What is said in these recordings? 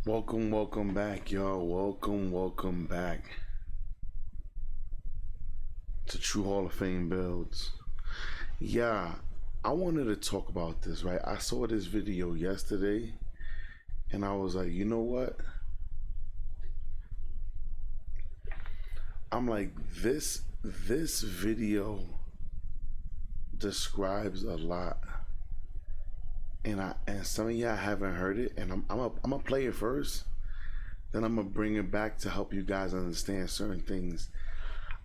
Welcome back, y'all. Welcome back to True Hall of Fame Builds. Yeah, I wanted to talk about this, right? I saw this video yesterday and I was like, you know what? I'm like, this video describes a lot. And some of y'all haven't heard it, and I'm gonna play it first, then I'm gonna bring it back to help you guys understand certain things.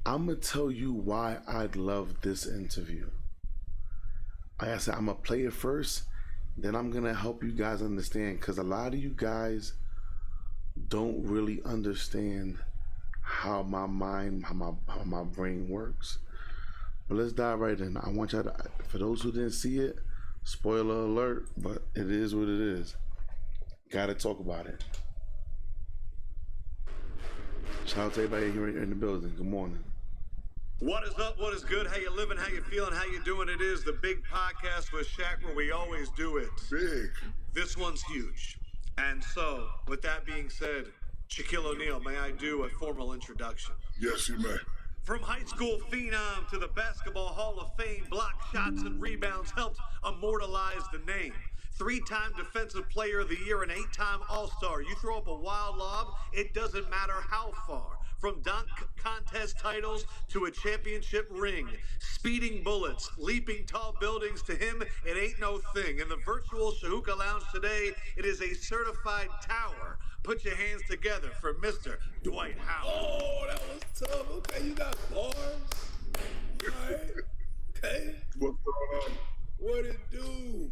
I'm gonna tell you why I love this interview. Like I said, I'm gonna play it first, then I'm gonna help you guys understand, because a lot of you guys don't really understand how my mind, how my brain works. But let's dive right in. I want y'all to, for those who didn't see it, spoiler alert, but it is what it is. Gotta talk about it. Shout out to everybody here in the building. Good morning. What is up? What is good? How you living? How you feeling? How you doing? It is the big podcast with Shaq, where we always do it big. This one's huge. And so, with that being said, Shaquille O'Neal, may I do a formal introduction? Yes, you may. From high school phenom to the Basketball Hall of Fame, block shots and rebounds helped immortalize the name. 3-time Defensive Player of the Year and 8-time All-Star. You throw up a wild lob, it doesn't matter how far. From dunk contest titles to a championship ring, speeding bullets, leaping tall buildings, to him, it ain't no thing. In the virtual Shahuka Lounge today, it is a certified tower. Put your hands together for Mr. Dwight Howard. Oh, that was tough. Okay, you got bars. All right. Okay. What's going on? What it do?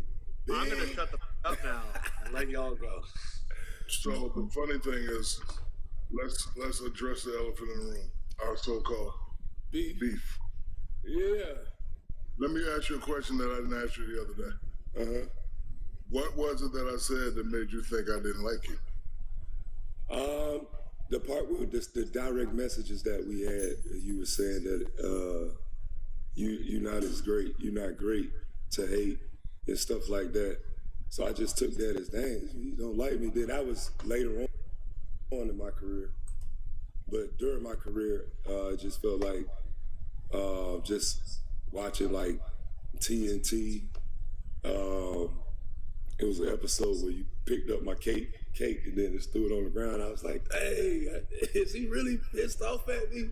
I'm going to shut the up now and let y'all go. So the funny thing is, let's address the elephant in the room. Our so-called beef. Yeah. Let me ask you a question that I didn't ask you the other day. What was it that I said that made you think I didn't like you? The part where the direct messages that we had, you were saying that you're not as great, you're not great to hate and stuff like that. So I just took that as, dang, you don't like me. Then I was later on in my career. But during my career, it just felt like just watching like TNT. It was an episode where you picked up my cake and then just threw it on the ground. I was like, hey, is he really pissed off at me?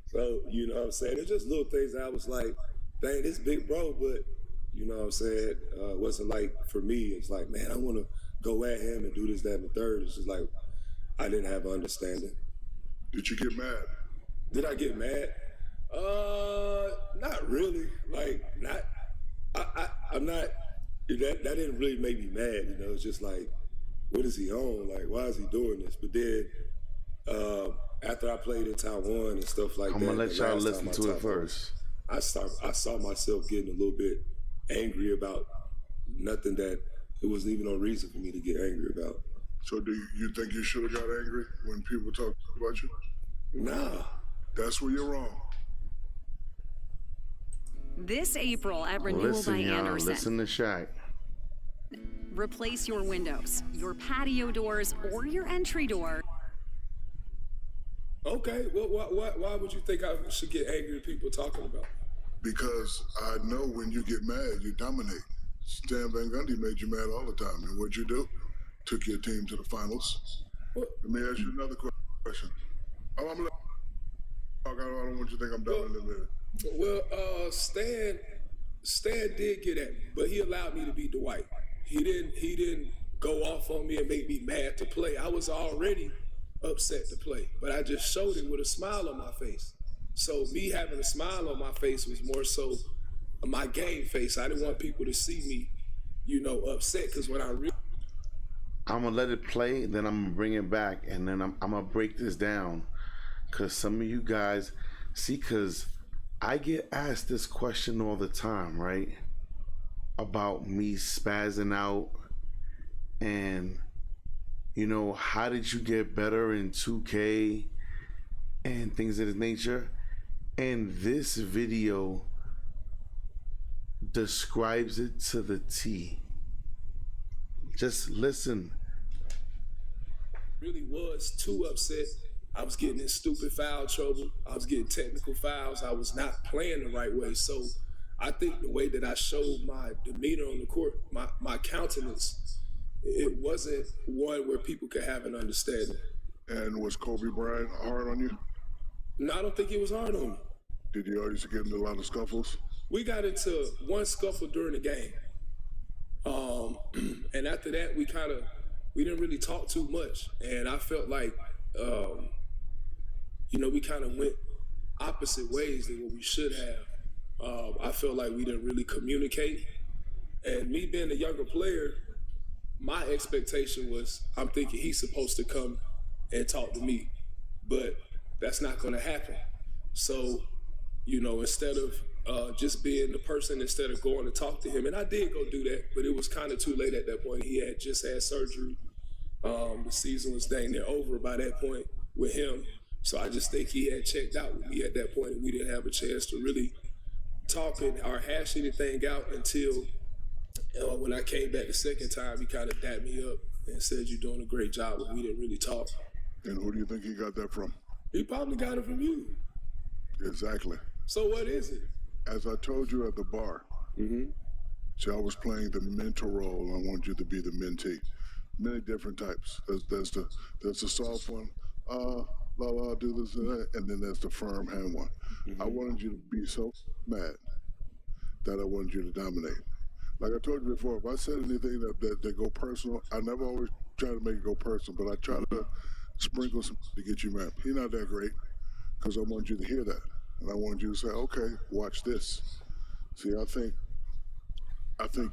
So, you know what I'm saying? It's just little things that I was like, dang, this big bro, but you know what I'm saying? It wasn't like, for me, it's like, man, I want to go at him and do this, that, and the third. It's just like, I didn't have an understanding. Did you get mad? Did I get mad? Not really. Like, I'm not, that didn't really make me mad, you know? It's just like, what is he on? Like, why is he doing this? But then, after I played in Taiwan and stuff like that, I'm gonna let y'all listen to it first. I saw myself getting a little bit angry about nothing that it wasn't even no reason for me to get angry about. So do you think you should have got angry when people talk about you? Nah. That's where you're wrong. This April at Renewal by Anderson. Listen to Shaq. Replace your windows, your patio doors, or your entry door. Okay, well, why would you think I should get angry at people talking about me? Because I know when you get mad, you dominate. Stan Van Gundy made you mad all the time. And what'd you do? Took your team to the finals. What? Let me ask you another question. I'm gonna let I don't want you to think I'm done in a minute. Well, Stan did get at me, but he allowed me to be Dwight. He didn't go off on me and make me mad to play. I was already upset to play, but I just showed it with a smile on my face. So me having a smile on my face was more so my game face. I didn't want people to see me, you know, upset, because when I'm gonna let it play, then I'm gonna bring it back, and then I'm gonna break this down, because some of you guys see, because I get asked this question all the time, right? About me spazzing out and, you know, how did you get better in 2K and things of this nature. And this video describes it to the T. Just listen. really was too upset. I was getting in stupid foul trouble. I was getting technical fouls. I was not playing the right way. So I think the way that I showed my demeanor on the court, my countenance, it wasn't one where people could have an understanding. And was Kobe Bryant hard on you? No, I don't think he was hard on me. Did you always get into a lot of scuffles? We got into one scuffle during the game. And after that, we didn't really talk too much. And I felt like, we kind of went opposite ways than what we should have. I felt like we didn't really communicate. And me being a younger player, my expectation was, I'm thinking he's supposed to come and talk to me, but that's not going to happen. So, instead of just being the person, instead of going to talk to him, and I did go do that, but it was kind of too late at that point. He had just had surgery. The season was dang near over by that point with him. So I just think he had checked out with me at that point, and we didn't have a chance to really talk or hash anything out until when I came back the second time. He kind of dapped me up and said, "You're doing a great job," but we didn't really talk. And who do you think he got that from? He probably got it from you. Exactly. So what is it? As I told you at the bar, see, I was playing the mentor role, and I want you to be the mentee. Many different types. There's the soft one, do this and that, and then there's the firm hand one. I wanted you to be so mad that I wanted you to dominate. Like I told you before, if I said anything that go personal, I never always try to make it go personal, but I try to sprinkle some to get you mad. He's not that great, because I want you to hear that. And I want you to say, okay, watch this. See, I think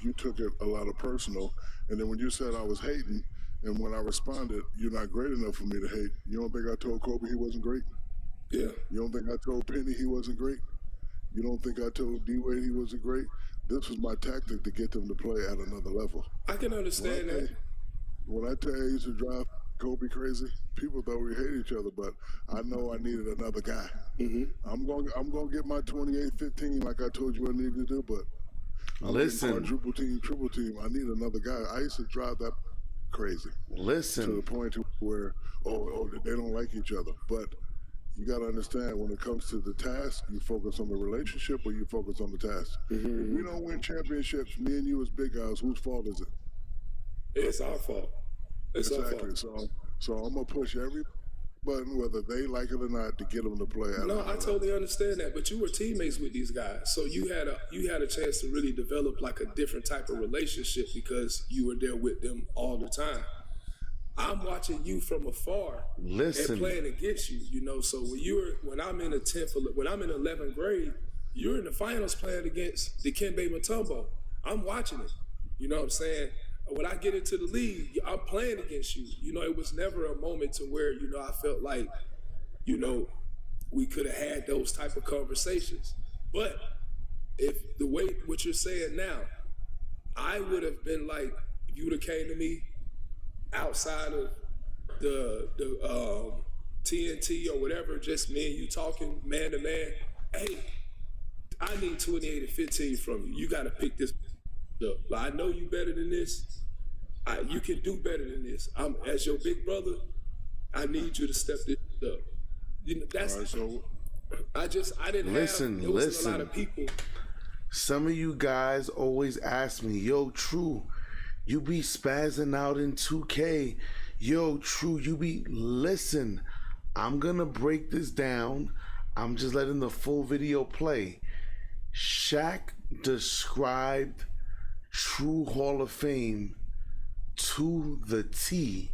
you took it a lot of personal. And then when you said I was hating, and when I responded, you're not great enough for me to hate, you don't think I told Kobe he wasn't great? Yeah. You don't think I told Penny he wasn't great? You don't think I told DWIGHT he wasn't great? This was my tactic to get them to play at another level. I can understand that. When I tell you I used to drive Kobe crazy, people thought we hate each other, but I know I needed another guy. I'm gonna get my 28-15 like I told you I needed to do, but listen, quadruple team, triple team, I need another guy. I used to drive that crazy. Listen, to the point where they don't like each other. But you got to understand, when it comes to the task, you focus on the relationship or you focus on the task. If we don't win championships, me and you as big guys, whose fault is it? It's our fault. It's exactly. our fault. So I'm gonna push every button, whether they like it or not, to get them to play. No, I totally understand that. But you were teammates with these guys, so you had a chance to really develop like a different type of relationship because you were there with them all the time. I'm watching you from afar and playing against you. So when I'm in 11th grade, you're in the finals playing against Dikembe Mutombo. I'm watching it. You know what I'm saying? When I get into the league, I'm playing against you. It was never a moment to where, I felt like, we could have had those type of conversations. But if the way what you're saying now, I would have been like, if you would have came to me outside of the TNT or whatever, just me and you talking man to man, hey, I need 28 and 15 from you. You got to pick this up. I know you better than this. You can do better than this. As your big brother, I need you to step this up. That's all right, so I didn't listen. There wasn't a lot of people. Some of you guys always ask me, yo, True, you be spazzing out in 2K. Yo, True, listen, I'm gonna break this down. I'm just letting the full video play. Shaq described True Hall of Fame to the T.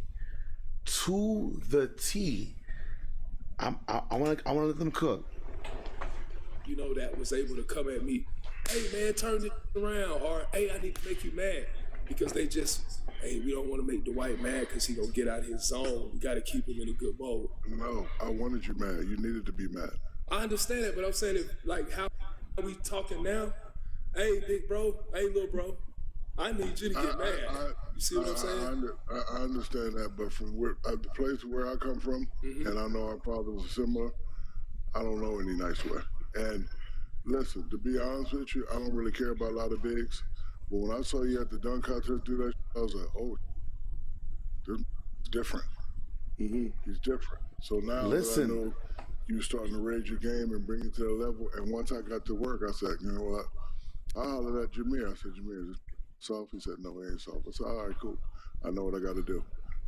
To the T. I want to let them cook. That was able to come at me. Hey man, turn this around, or hey, I need to make you mad, because they just, hey, we don't want to make Dwight mad because he gonna get out of his zone. We got to keep him in a good mode. No, I wanted you mad. You needed to be mad. I understand that, but I'm saying how we talking now? Hey, big bro. Hey, little bro. I need you to get mad. You see what I'm saying? I understand that, but from the place where I come from, and I know our fathers are similar, I don't know any nice way. And listen, to be honest with you, I don't really care about a lot of bigs. But when I saw you at the dunk contest do that, I was like, oh, this is different. He's different. So now Listen. that I know you're starting to raise your game and bring it to the level, and once I got to work, I said, you know what? I hollered at Jameer. I said, Jameer, is this soft? He said, no, it ain't soft. I said, all right, cool. I know what I got to do.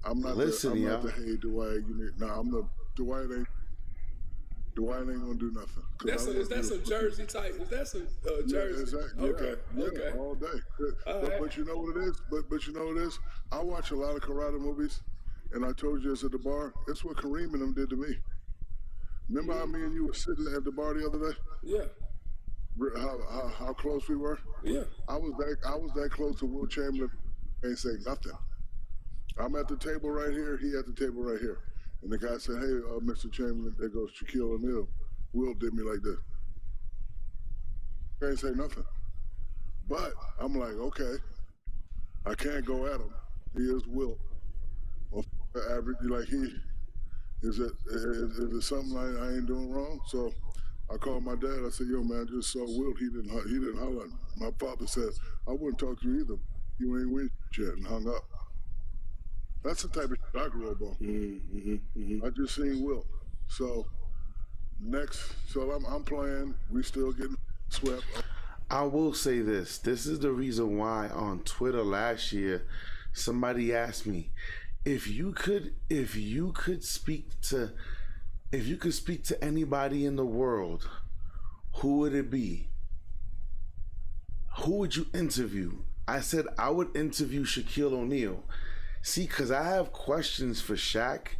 I'm not Listen, the hey Dwight. I'm the Dwight ain't gonna do nothing. That's some Jersey type. Is that some Jersey? Exactly. Okay. All day. Right. But you know what it is? But you know what it is? I watch a lot of karate movies, and I told you this at the bar. It's what Kareem and them did to me. Remember how me and you were sitting at the bar the other day? Yeah. How close we were? Yeah. I was that close to Will Chamberlain. Ain't say nothing. I'm at the table right here. He at the table right here. And the guy said, hey, Mr. Chamberlain, there goes Shaquille O'Neal. Will did me like this. I ain't say nothing. But I'm like, okay, I can't go at him. He is Will. Well, average, like is it something I ain't doing wrong? So I called my dad. I said, yo, man, I just saw Will. He didn't holler at me. My father said, I wouldn't talk to you either. You ain't win yet, and hung up. That's the type of shit I grew up on. I just seen Will. So I'm playing. We still getting swept. I will say this. This is the reason why on Twitter last year, somebody asked me if you could speak to anybody in the world, who would it be? Who would you interview? I said I would interview Shaquille O'Neal. See, because I have questions for Shaq.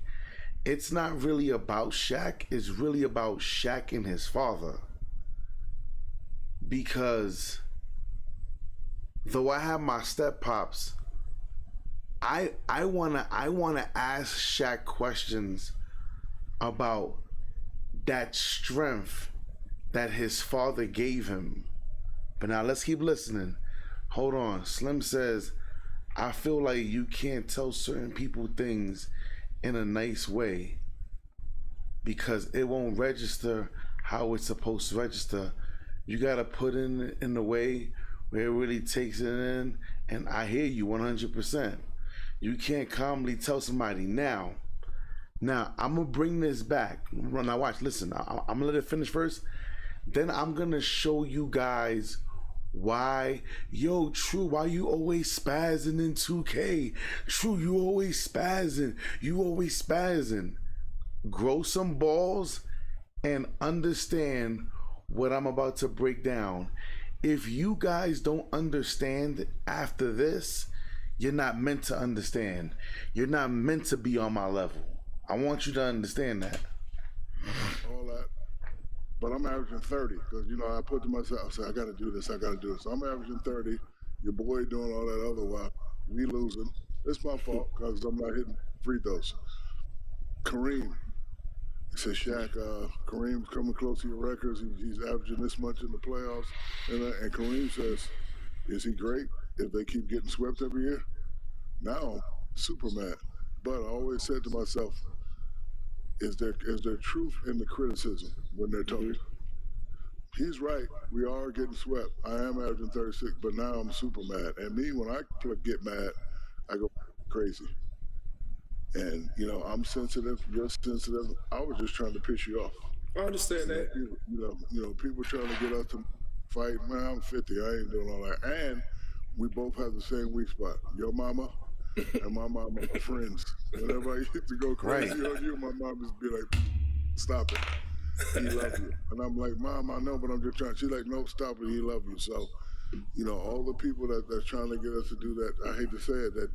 It's not really about Shaq. It's really about Shaq and his father. Because though I have my step pops, I wanna ask Shaq questions about that strength that his father gave him. But now let's keep listening. Hold on. Slim says, I feel like you can't tell certain people things in a nice way because it won't register how it's supposed to register. You gotta put in the way where it really takes it in, and I hear you 100%. You can't calmly tell somebody now, I'm gonna bring this back. Now watch, listen, I'm gonna let it finish first, then I'm gonna show you guys why, yo, True, why you always spazzing in 2K? True, you always spazzing. Grow some balls and understand what I'm about to break down. If you guys don't understand after this, you're not meant to understand. You're not meant to be on my level. I want you to understand that. All that. But I'm averaging 30 because, I put to myself, I said, I got to do this. So I'm averaging 30. Your boy doing all that other while we losing. It's my fault because I'm not hitting free throws. Kareem. He said, Shaq, Kareem's coming close to your records. He's averaging this much in the playoffs. And Kareem says, is he great if they keep getting swept every year? Now, I'm super mad. But I always said to myself, is there truth in the criticism when they're talking? He's right. We are getting swept. I am averaging 36, but now I'm super mad. And me, when I get mad, I go crazy. And, I'm sensitive. You're sensitive. I was just trying to piss you off. I understand that. People trying to get us to fight. Man, I'm 50. I ain't doing all that. And we both have the same weak spot. Your mama and my mama are friends. Whenever I used to go crazy on you, my mom just be like, stop it. He loves you. And I'm like, Mom, I know, but I'm just trying. She's like, no, stop it. He loves you. So, all the people that's trying to get us to do that, I hate to say it, that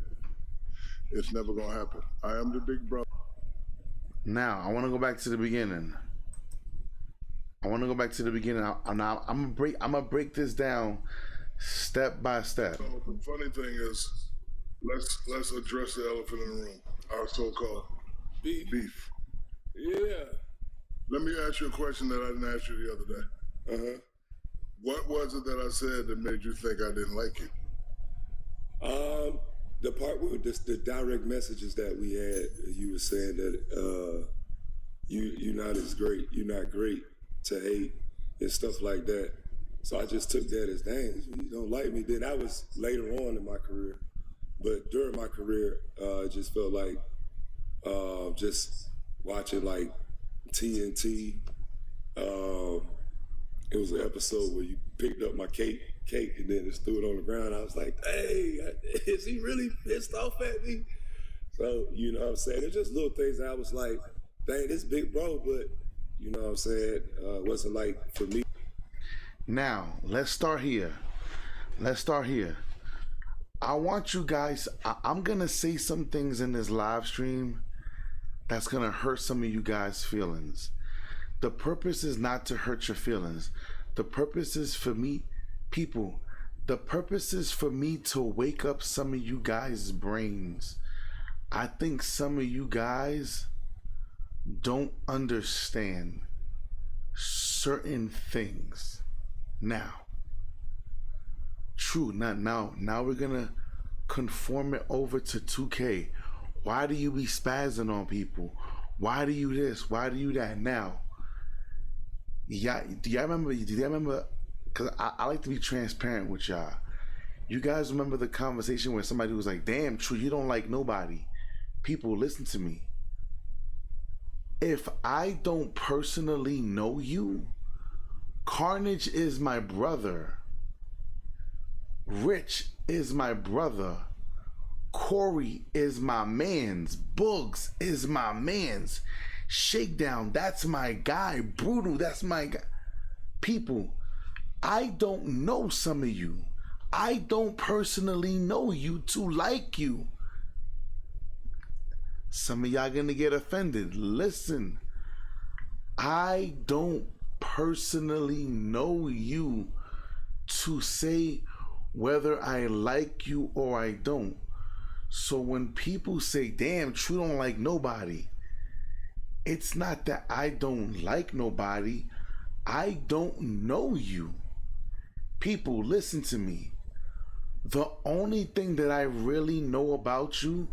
it's never going to happen. I am the big brother. Now, I want to go back to the beginning. I'm gonna break this down step by step. So the funny thing is, let's address the elephant in the room. Our so-called beef. Yeah. Let me ask you a question that I didn't ask you the other day. What was it that I said that made you think I didn't like you? The part with the direct messages that we had, you were saying that you're not as great, you're not great to hate and stuff like that. So I just took that as, dang, you don't like me. Then that was later on in my career. But during my career, I just felt like just watching like TNT. It was an episode where you picked up my cake and then just threw it on the ground. I was like, hey, is he really pissed off at me? So, you know what I'm saying? It's just little things that I was like, dang, this big bro, but you know what I'm saying? It wasn't like for me. Now, let's start here. I want you guys, I'm going to say some things in this live stream that's going to hurt some of you guys' feelings. The purpose is not to hurt your feelings. The purpose is for me, people, the purpose is for me to wake up some of you guys' brains. I think some of you guys don't understand certain things. Now, true, now we're gonna conform it over to 2K. Why do you be spazzing on people? Why do you this? Why do you that? Now, yeah, do y'all remember? Because I like to be transparent with y'all. You guys remember the conversation where somebody was like, damn, True, you don't like nobody. People, listen to me. If I don't personally know you, Carnage is my brother. Rich is my brother. Corey is my mans. Boogs is my mans. Shakedown, that's my guy. Brutal, that's my guy. People, I don't know some of you. I don't personally know you to like you. Some of y'all gonna get offended. Listen, I don't personally know you to say whether I like you or I don't. So when people say, damn, True don't like nobody, it's not that I don't like nobody. I don't know you. People, listen to me. The only thing that I really know about you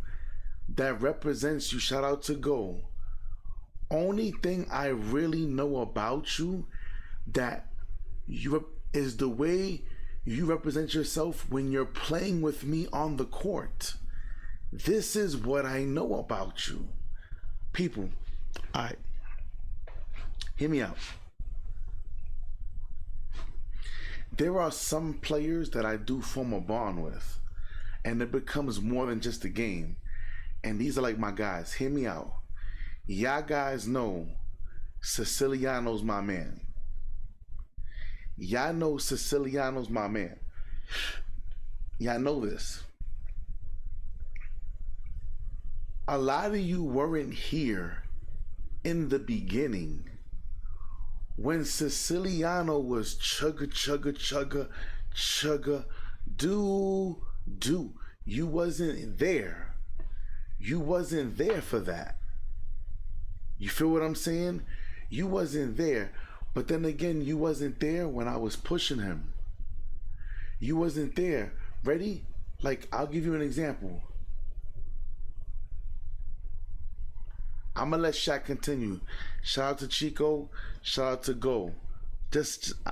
that represents you, shout out to Go. Only thing I really know about you that you is the way you represent yourself when you're playing with me on the court. This is what I know about you. People, all right, hear me out. There are some players that I do form a bond with, and it becomes more than just a game. And these are like my guys. Hear me out. Y'all guys know Siciliano's my man. Y'all know Siciliano's my man. Y'all know this. A lot of you weren't here in the beginning when Siciliano was chugga, do. You wasn't there. You wasn't there for that. You feel what I'm saying? You wasn't there. But then again, you wasn't there when I was pushing him. You wasn't there. Ready? Like, I'll give you an example. I'm gonna let Shaq continue. Shout out to Chico. Shout out to Go.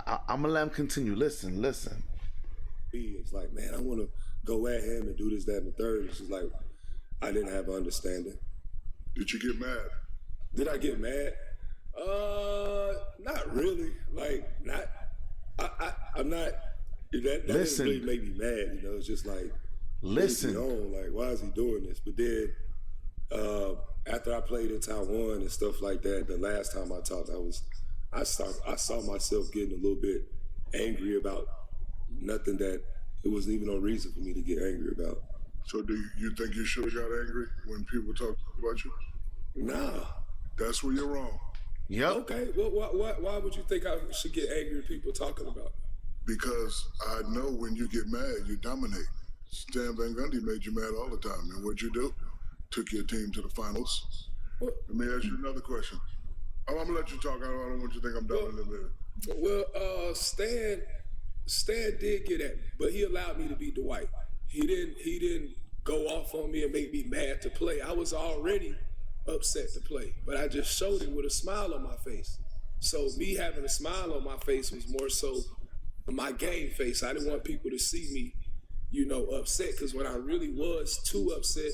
I'm gonna let him continue. Listen. It's like, man, I want to go at him and do this, that, and the third. It's just like, I didn't have an understanding. Did you get mad? Did I get mad? Not really. Like, I'm not. That didn't really make me mad. You know, it's just like, listen. Like, why is he doing this? But then, after I played in Taiwan and stuff like that, the last time I talked, I saw myself getting a little bit angry about nothing that it wasn't even no reason for me to get angry about. So do you think you should have got angry when people talk about you? Nah. That's where you're wrong. Yep. Okay, well, why would you think I should get angry at people talking about me? Because I know when you get mad, you dominate. Stan Van Gundy made you mad all the time. And what'd you do? Took your team to the finals. What? Let me ask you another question. I'm going to let you talk. I don't want you to think I'm done in a minute. Well, Stan did get at me, but he allowed me to be Dwight. He didn't go off on me and make me mad to play. I was already upset to play, but I just showed it with a smile on my face. So me having a smile on my face was more so my game face. I didn't want people to see me, upset, because when I really was too upset,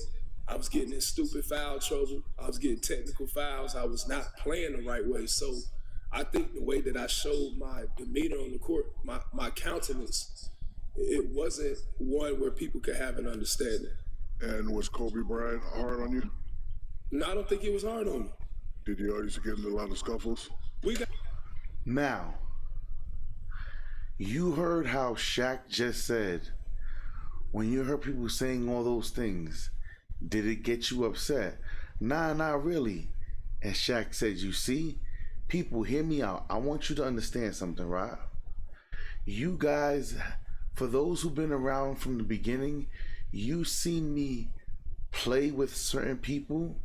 I was getting in stupid foul trouble. I was getting technical fouls. I was not playing the right way. So I think the way that I showed my demeanor on the court, my countenance, it wasn't one where people could have an understanding. And was Kobe Bryant hard on you? No, I don't think it was hard on me. Did you always get in a lot of scuffles? Now, you heard how Shaq just said, when you heard people saying all those things, did it get you upset? Nah, not really. And Shaq said, you see, people, hear me out. I want you to understand something, right? You guys, for those who've been around from the beginning, you seen me play with certain people,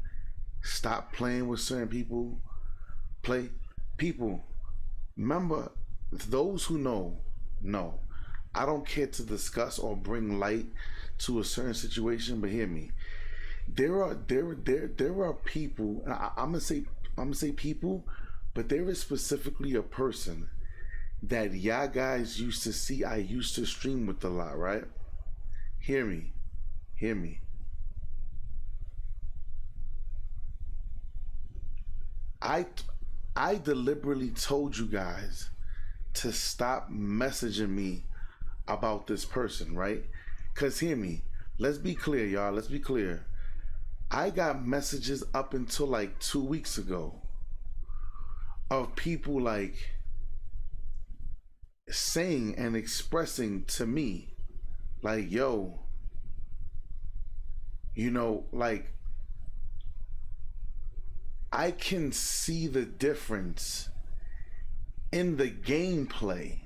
stop playing with certain people, play people. Remember, those who know. I don't care to discuss or bring light to a certain situation, but hear me. There are people. I'm gonna say people, but there is specifically a person that y'all guys used to see. I used to stream with a lot, right? Hear me. I deliberately told you guys to stop messaging me about this person, right? Because hear me, let's be clear, y'all. Let's be clear. I got messages up until like 2 weeks ago of people like saying and expressing to me like, yo, you know, like, I can see the difference in the gameplay.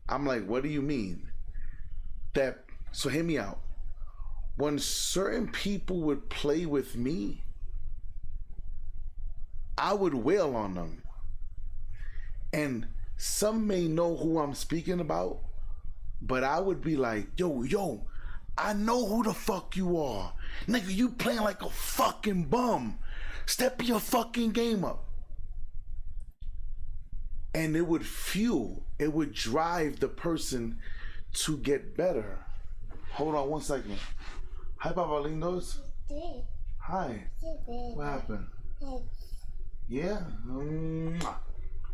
I'm like, what do you mean? So hear me out. When certain people would play with me, I would wail on them. And some may know who I'm speaking about, but I would be like, yo, I know who the fuck you are. Nigga, you playing like a fucking bum. Step your fucking game up. And it would drive the person to get better. Hold on 1 second. Hi, Papa Lindos. Hi. What happened? Yeah?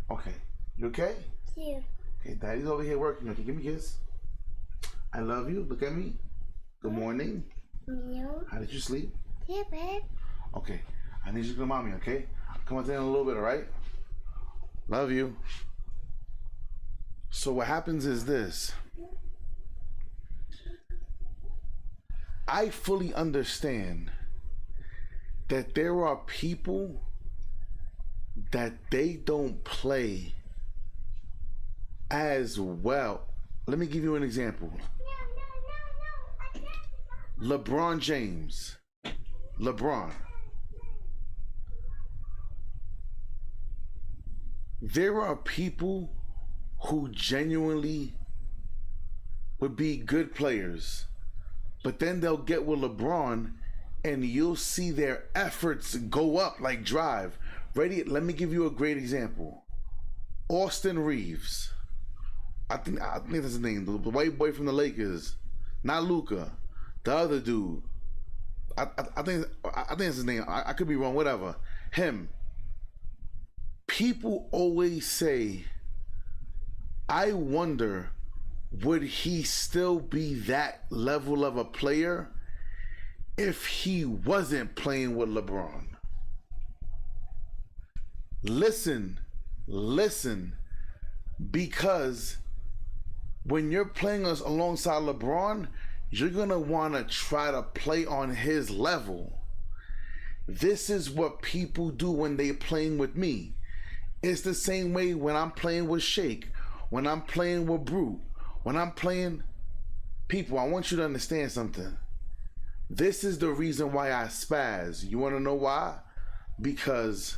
Okay. You okay? Yeah. Okay, Daddy's over here working. Okay, give me a kiss. I love you. Look at me. Good morning. No. How did you sleep? Yeah, babe. Okay. I need you to go to mommy, okay? Come on in a little bit, all right? Love you. So what happens is this. I fully understand that there are people that they don't play as well. Let me give you an example. LeBron James. LeBron. There are people who genuinely would be good players, but then they'll get with LeBron and you'll see their efforts go up like drive. Ready? Let me give you a great example. Austin Reeves. I think that's his name. The white boy from the Lakers. Not Luka. The other dude. I think that's his name. I could be wrong. Whatever. Him. People always say, I wonder, would he still be that level of a player if he wasn't playing with LeBron? Listen, because when you're playing us alongside LeBron, you're gonna wanna try to play on his level. This is what people do when they're playing with me. It's the same way when I'm playing with Shake, when I'm playing with Brute, when I'm playing people. I want you to understand something. This is the reason why I spaz. You want to know why? Because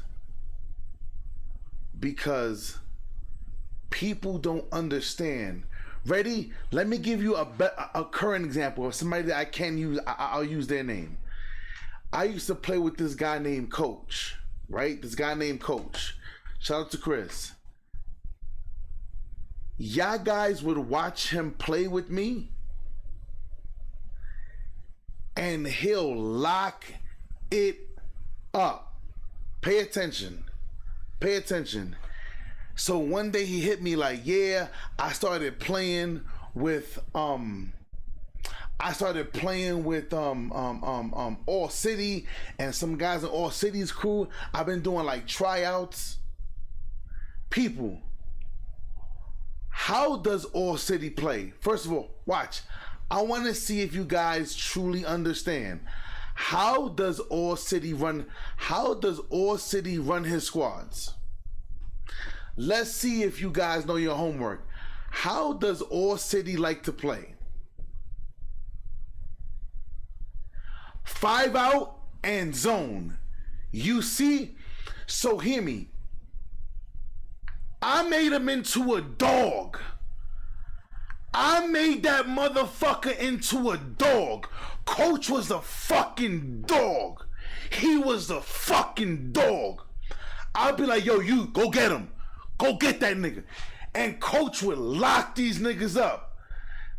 people don't understand. Ready? Let me give you a current example of somebody that I can use. I'll use their name. I used to play with this guy named Coach, right? This guy named Coach. Shout out to Chris. Y'all guys would watch him play with me, and he'll lock it up. Pay attention. Pay attention. So one day he hit me like, yeah, I started playing with All City and some guys in All City's crew. I've been doing like tryouts. People, how does All City play? First of all, watch. I want to see if you guys truly understand. How does All City run? How does All City run his squads? Let's see if you guys know your homework. How does All City like to play? 5 out and zone. You see? So hear me. I made him into a dog. I made that motherfucker into a dog. Coach was a fucking dog. He was a fucking dog. I'll be like, yo, you go get him. Go get that nigga. And Coach would lock these niggas up.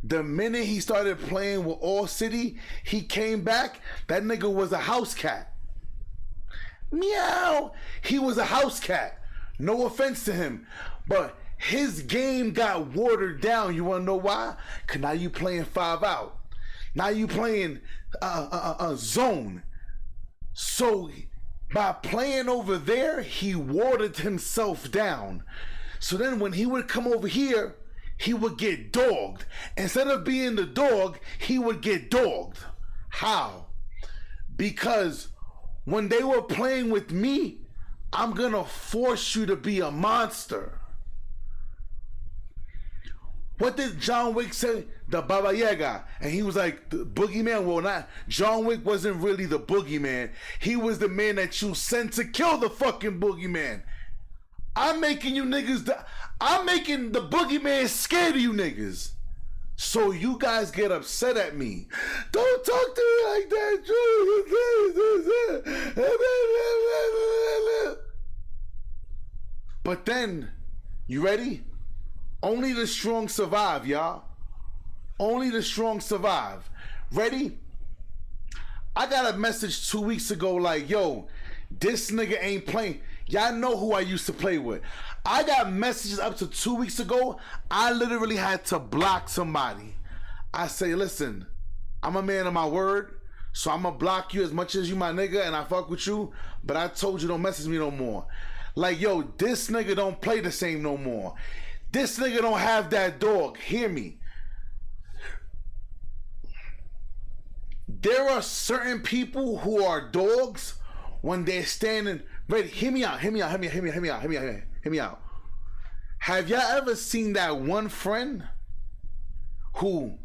The minute he started playing with All City, he came back. That nigga was a house cat. Meow. He was a house cat. No offense to him. But his game got watered down. You want to know why? Because now you playing 5 out. Now you playing zone. So by playing over there, he watered himself down. So then when he would come over here, he would get dogged. Instead of being the dog, he would get dogged. How? Because when they were playing with me, I'm gonna force you to be a monster. What did John Wick say? The Baba Yaga. And he was like, the boogeyman? Well, not. John Wick wasn't really the boogeyman. He was the man that you sent to kill the fucking boogeyman. I'm making you niggas, I'm making the boogeyman scared of you niggas. So you guys get upset at me. Don't talk to me like that, Drew. But then, you ready? Only the strong survive, y'all. Only the strong survive. Ready? I got a message 2 weeks ago like, yo, this nigga ain't playing. Y'all know who I used to play with. I got messages up to 2 weeks ago. I literally had to block somebody. I say, listen, I'm a man of my word, so I'm gonna block you as much as you my nigga and I fuck with you, but I told you don't message me no more. Like, yo, this nigga don't play the same no more. This nigga don't have that dog. Hear me. There are certain people who are dogs when they're standing ready. Hear me out. Have y'all ever seen that one friend who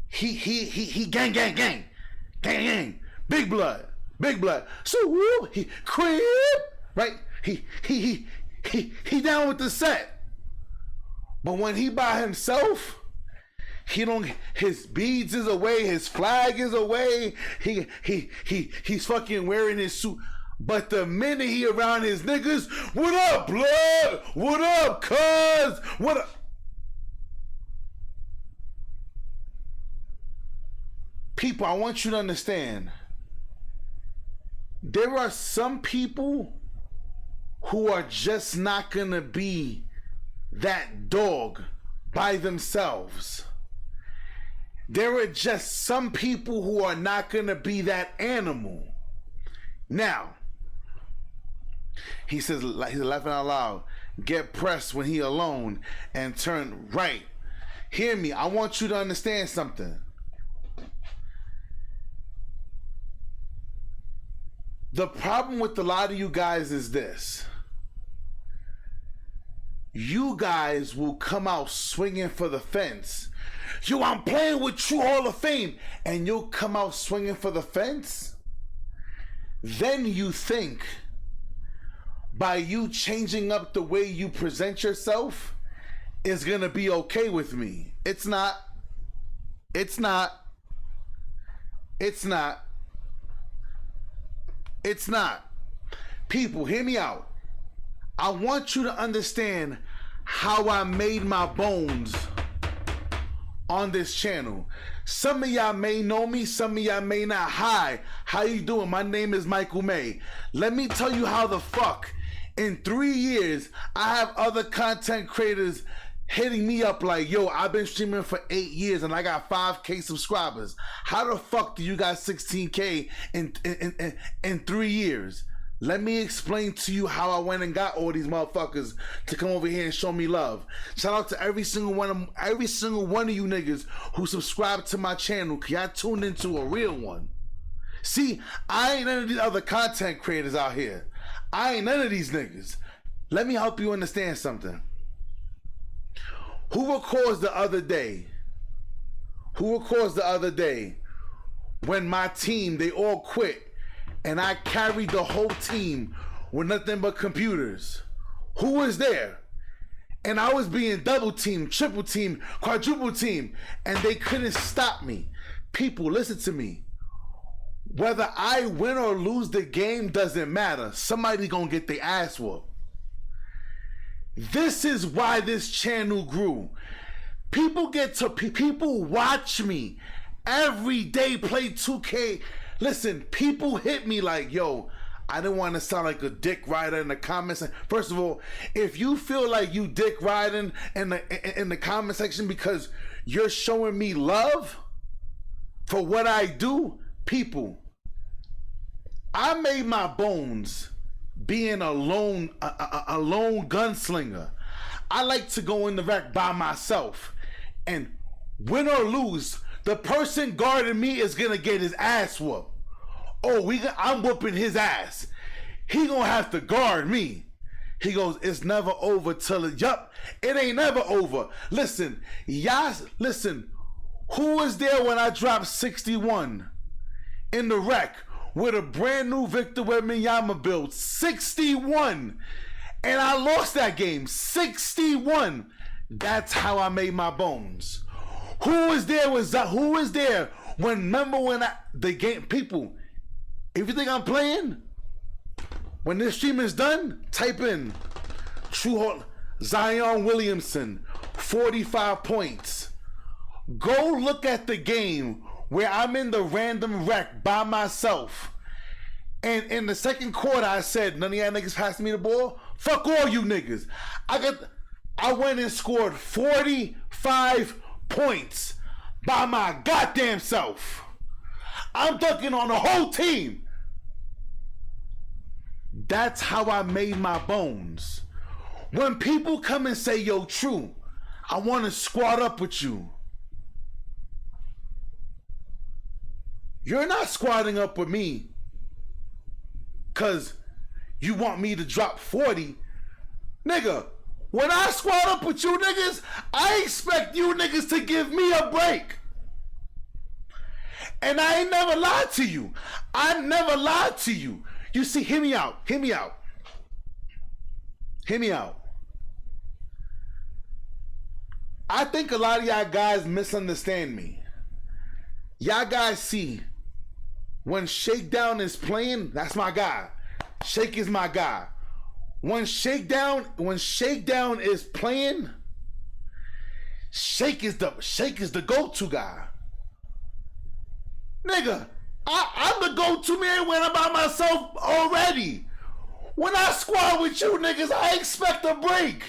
he gang, big blood. So whoop, he crib, right? He down with the set. But when he by himself, he don't. His beads is away. His flag is away. He's fucking wearing his suit. But the minute he around his niggas, what up, blood? What up, cuz? What up? People, I want you to understand. There are some people who are just not gonna be that dog by themselves. There are just some people who are not gonna be that animal. Now, he says, he's laughing out loud, get pressed when he alone and turn right. Hear me, I want you to understand something. The problem with a lot of you guys is this. You guys will come out swinging for the fence. Yo, I'm playing with True Hall of Fame. And you'll come out swinging for the fence. Then you think by you changing up the way you present yourself is going to be okay with me. It's not. It's not. It's not. It's not. People, hear me out. I want you to understand how I made my bones on this channel. Some of y'all may know me, some of y'all may not. Hi, how you doing? My name is Michael May. Let me tell you how the fuck in 3 years I have other content creators hitting me up like, yo, I've been streaming for 8 years and I got 5K subscribers. How the fuck do you got 16K in 3 years? Let me explain to you how I went and got all these motherfuckers to come over here and show me love. Shout out to every single one of you niggas who subscribe to my channel, cause y'all tuned into a real one. See, I ain't none of these other content creators out here. I ain't none of these niggas. Let me help you understand something. Who records the other day? Who records the other day when my team, they all quit and I carried the whole team with nothing but computers? Who was there? And I was being double teamed, triple teamed, quadruple teamed, and they couldn't stop me. People, listen to me. Whether I win or lose the game doesn't matter. Somebody gonna get their ass whooped. This is why this channel grew. People watch me every day play 2K. Listen, people hit me like, yo, I didn't want to sound like a dick rider in the comments. First of all, if you feel like you dick riding in the comment section because you're showing me love for what I do, people, I made my bones being a lone gunslinger. I like to go in the wreck by myself, and win or lose, the person guarding me is gonna get his ass whooped. Oh, I'm whooping his ass. He gonna have to guard me. He goes, it's never over till it, yup, it ain't never over. Listen, y'all, listen, who was there when I dropped 61 in the wreck with a brand new Victor Wembanyama build? 61, and I lost that game. 61. That's how I made my bones. Who was there when, remember when the game, people, if you think I'm playing, when this stream is done, type in Zion Williamson, 45 points. Go look at the game where I'm in the random wreck by myself. And in the second quarter, I said, none of y'all niggas passed me the ball. Fuck all you niggas. I went and scored 45 points by my goddamn self. I'm dunking on the whole team. That's how I made my bones. When people come and say, yo, True, I want to squad up with you. You're not squatting up with me because you want me to drop 40. Nigga, when I squat up with you niggas, I expect you niggas to give me a break. And I ain't never lied to you. I never lied to you. You see, hear me out. Hear me out. Hear me out. I think a lot of y'all guys misunderstand me. Y'all guys see, when Shakedown is playing, that's my guy. Shake is my guy. When Shakedown is playing, Shake is the go-to guy. Nigga, I'm the go-to man when I'm by myself already. When I squad with you niggas, I expect a break.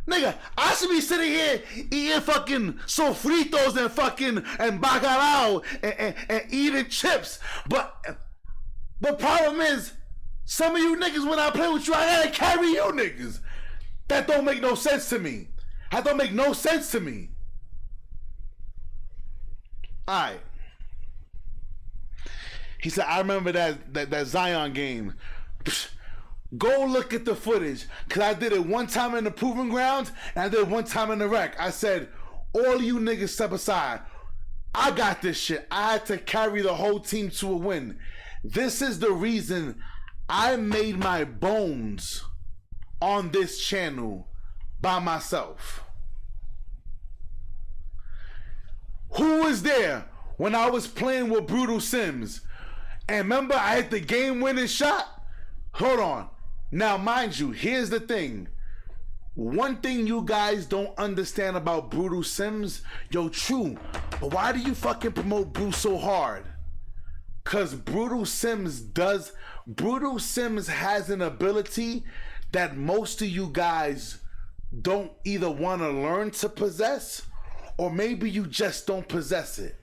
Nigga, I should be sitting here eating fucking sofritos and bacalao and eating chips. But the problem is, some of you niggas, when I play with you, I gotta carry you niggas. That don't make no sense to me. That don't make no sense to me. Alright. He said, I remember that Zion game. Go look at the footage, because I did it one time in the proving grounds and I did it one time in the wreck. I said, all you niggas step aside. I got this shit. I had to carry the whole team to a win. This is the reason I made my bones on this channel by myself. Who was there when I was playing with Brutal Sims? And remember, I hit the game-winning shot? Hold on. Now, mind you, here's the thing. one thing you guys don't understand about Brutal Sims, yo, true, but why do you fucking promote Bruce so hard? Cause Brutal Sims has an ability that most of you guys don't either want to learn to possess, or maybe you just don't possess it.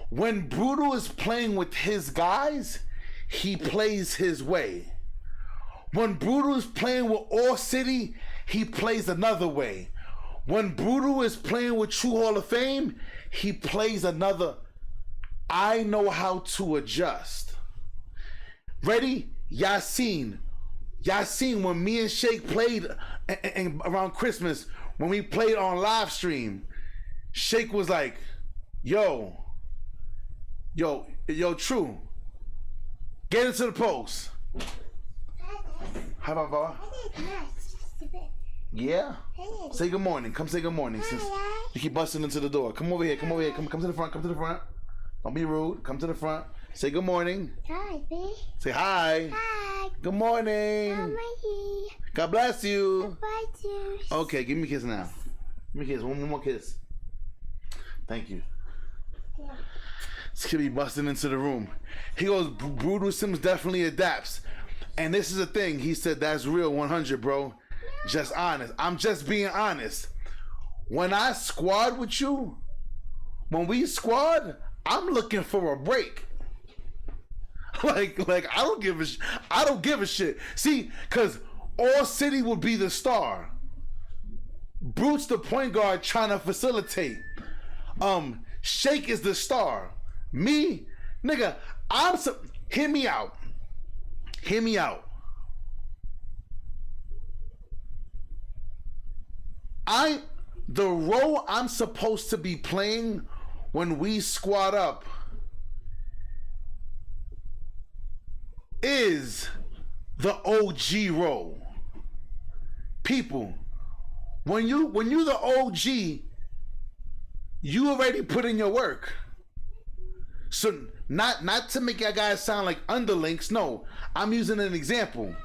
When Brutal is playing with his guys, he plays his way. When Brutal is playing with All City, he plays another way. When Brutal is playing with True Hall of Fame, he plays another. I know how to adjust. Ready? Yasin, when me and Shake played around Christmas, when we played on live stream, Shake was like, yo, True, get into the post. Hi, Baba. Yeah? Say good morning. Come say good morning. Since you keep busting into the door. Come over here. Come to the front. Don't be rude. Come to the front. Say good morning. Hi, baby. Say hi. Hi. Good morning. Mommy. God bless you. Bye, too. Okay, give me a kiss now. Give me a kiss. One more kiss. Thank you. Yeah. This kid be busting into the room. He goes, Brutal Sims definitely adapts. And this is the thing. He said, that's real 100, bro. Just honest. I'm just being honest. When I squad with you, when we squad, I'm looking for a break. Like I don't give a shit. See, cause All City will be the star. Brute's the point guard trying to facilitate. Shake is the star. Me, nigga, hear me out. The role I'm supposed to be playing when we squad up is the OG role. People, when you the OG, you already put in your work. So not to make you guys sound like underlinks, no, I'm using an example.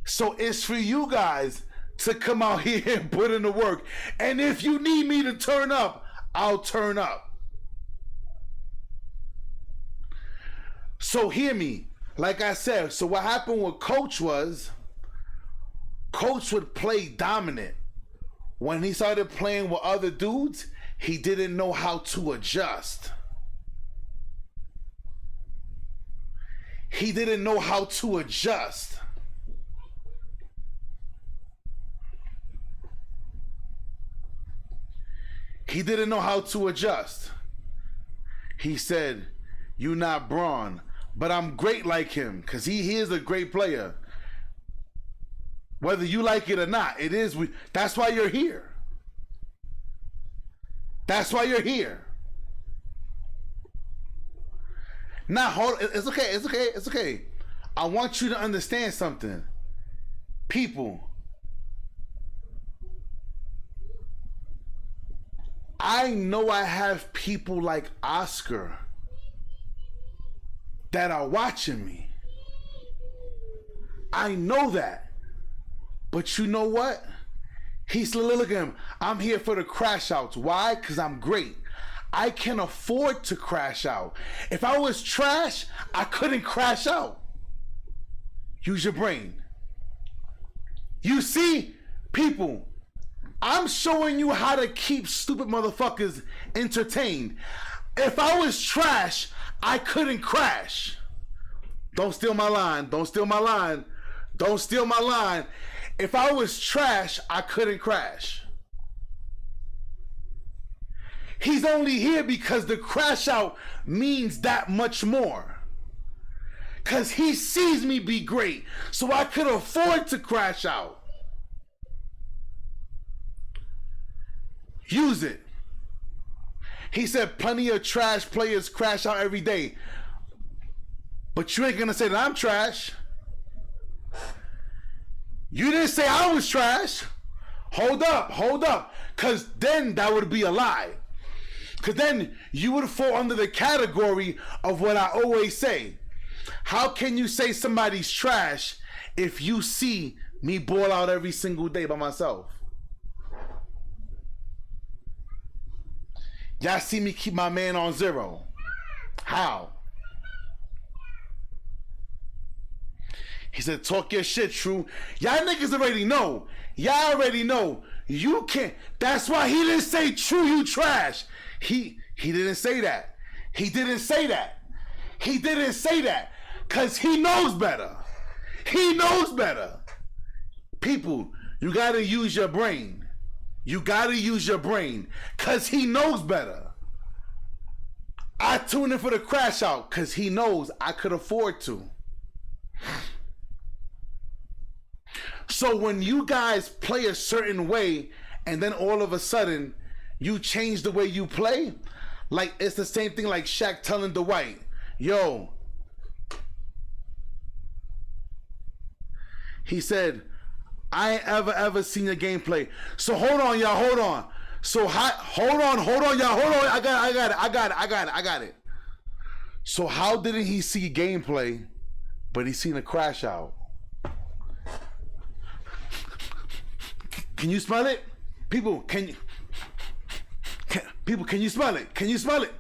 So it's for you guys to come out here and put in the work. And if you need me to turn up, I'll turn up. So hear me. Like I said, so what happened with Coach was, Coach would play dominant. When he started playing with other dudes, he didn't know how to adjust. He didn't know how to adjust. He didn't know how to adjust. He said, "You not Braun, but I'm great like him," because he is a great player. Whether you like it or not, it is. That's why you're here. That's why you're here. Now, hold. It's okay. It's okay. It's okay. I want you to understand something, people. I know I have people like Oscar that are watching me. I know that. But you know what? He's, look at him. I'm here for the crash outs. Why? Because I'm great. I can afford to crash out. If I was trash, I couldn't crash out. Use your brain. You see, people, I'm showing you how to keep stupid motherfuckers entertained. If I was trash, I couldn't crash. Don't steal my line. Don't steal my line. Don't steal my line. If I was trash, I couldn't crash. He's only here because the crash out means that much more. Because he sees me be great, so I could afford to crash out. Use it. He said plenty of trash players crash out every day. But you ain't gonna say that I'm trash. You didn't say I was trash. Hold up. Because then that would be a lie. Because then you would fall under the category of what I always say. How can you say somebody's trash if you see Me ball out every single day by myself. Y'all see me keep my man on 0. How? He said, talk your shit, True. Y'all niggas already know. Y'all already know. You can't. That's why he didn't say, True, you trash. He didn't say that. He didn't say that. He didn't say that. Because he knows better. He knows better. People, you got to use your brain. You got to use your brain. Because he knows better. I tuned in for the crash out because he knows I could afford to. So when you guys play a certain way and then all of a sudden you change the way you play, like it's the same thing like Shaq telling Dwight, yo, he said, I ain't ever seen your gameplay. So hold on, y'all, hold on. So hold on, y'all, hold on. I got it. So how didn't he see gameplay, but he seen a crash out? Can you smell it? People, can you smell it? Can you smell it?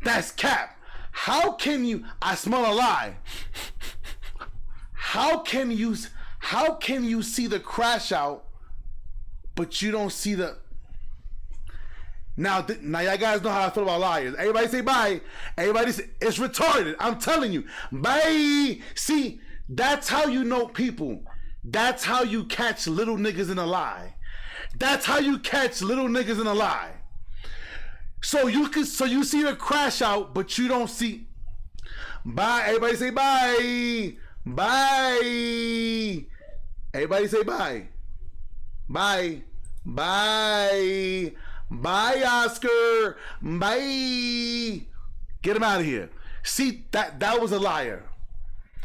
That's cap. How can you, I smell a lie. How can you see the crash out, but you don't see the, now y'all guys know how I feel about liars. Everybody say bye. Everybody say, it's retarded. I'm telling you. Bye. See, that's how you know people. That's how you catch little niggas in a lie. That's how you catch little niggas in a lie. So you see the crash out, but you don't see. Bye. Everybody say bye. Bye. Everybody say bye. Bye. Bye. Bye, Oscar. Bye. Get him out of here. See, that was a liar.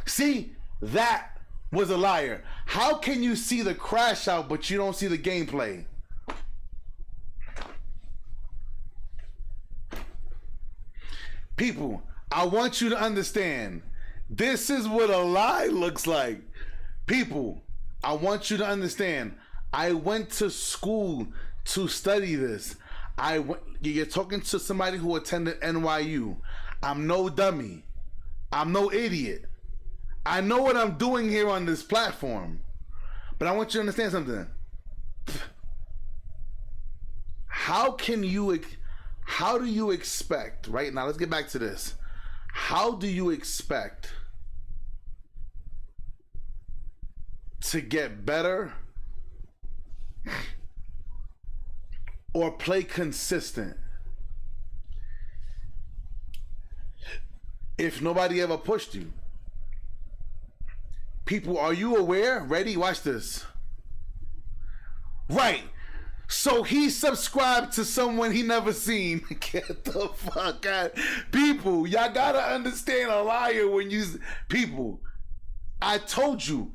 See, that was a liar. How can you see the crash out, but you don't see the gameplay? People, I want you to understand, this is what a lie looks like. People, I want you to understand, I went to school to study this. You're talking to somebody who attended NYU. I'm no dummy. I'm no idiot. I know what I'm doing here on this platform, but I want you to understand something. How do you expect, right now, let's get back to this. How do you expect to get better or play consistent if nobody ever pushed you? People, are you aware? Ready? Watch this. Right. So he subscribed to someone he never seen. Get the fuck out. People, y'all gotta understand a liar when you... People, I told you,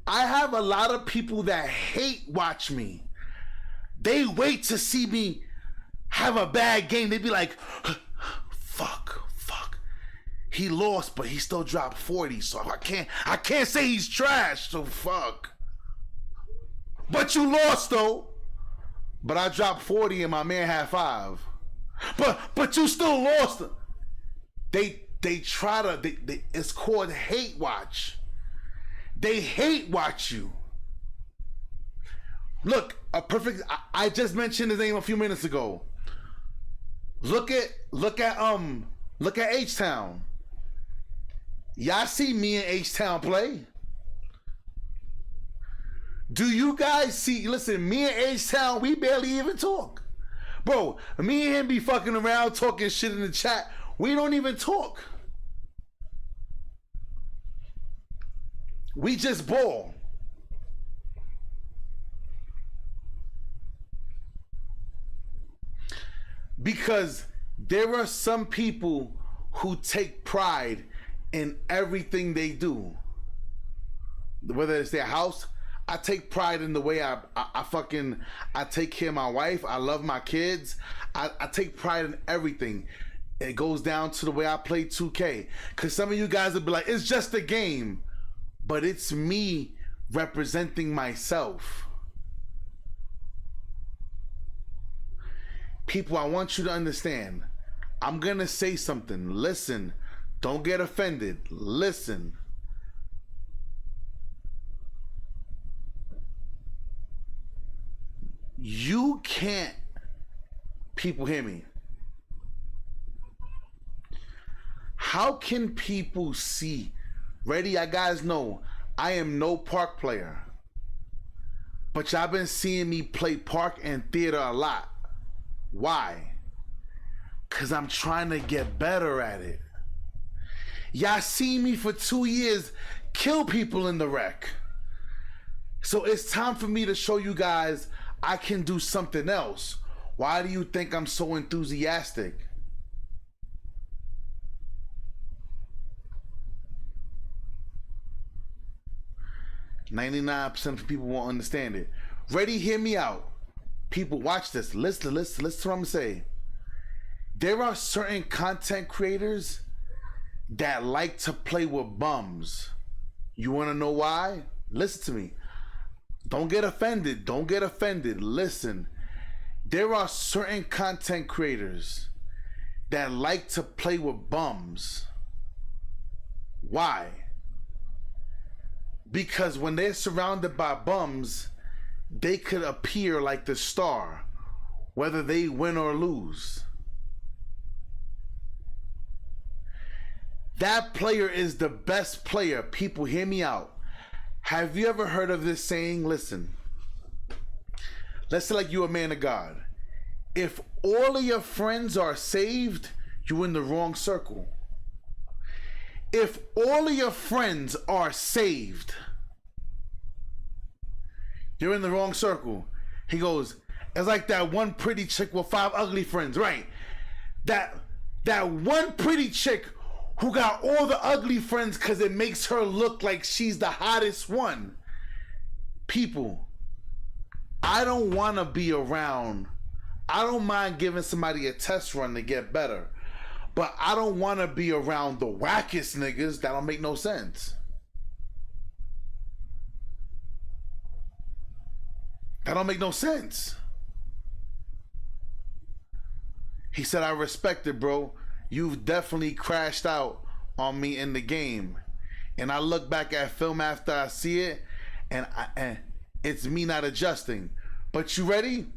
I have a lot of people that hate watch me. They wait to see me have a bad game. They be like, fuck. He lost, but he still dropped 40, so I can't say he's trash, so fuck. But you lost though. But I dropped 40 and my man had 5. But you still lost. They try to it's called hate watch. They hate watch you. Look, I just mentioned his name a few minutes ago. Look at H-Town. Y'all see me and H-Town play? Do you guys see? Listen, me and H-Town, we barely even talk. Bro, me and him be fucking around talking shit in the chat. We don't even talk. We just ball. Because there are some people who take pride in everything they do. Whether it's their house, I take pride in the way I take care of my wife. I love my kids. I take pride in everything. It goes down to the way I play 2K. Because some of you guys will be like, it's just a game. But it's me representing myself. People, I want you to understand. I'm going to say something. Listen. Don't get offended. Listen. You can't. People, hear me. How can people see? Ready? You guys know I am no park player. But y'all been seeing me play park and theater a lot. Why? Because I'm trying to get better at it. Y'all see me for 2 years kill people in the rec. So it's time for me to show you guys I can do something else. Why do you think I'm so enthusiastic? .99% of people won't understand it. Ready? Hear me out. People, watch this. Listen to what I'm gonna say. There are certain content creators that like to play with bums. You want to know why? Listen to me. Don't get offended. Don't get offended. Listen. There are certain content creators that like to play with bums. Why? Because when they're surrounded by bums, they could appear like the star, whether they win or lose. That player is the best player. People, hear me out. Have you ever heard of this saying? Listen. Let's say like you're a man of God. If all of your friends are saved, you're in the wrong circle. If all of your friends are saved, you're in the wrong circle. He goes, it's like that one pretty chick with 5 ugly friends, right? That one pretty chick who got all the ugly friends because it makes her look like she's the hottest one. People, I don't want to be around. I don't mind giving somebody a test run to get better. But I don't want to be around the wackest niggas. That don't make no sense. That don't make no sense. He said, I respect it, bro. You've definitely crashed out on me in the game. And I look back at film after I see it, and it's me not adjusting. But you ready?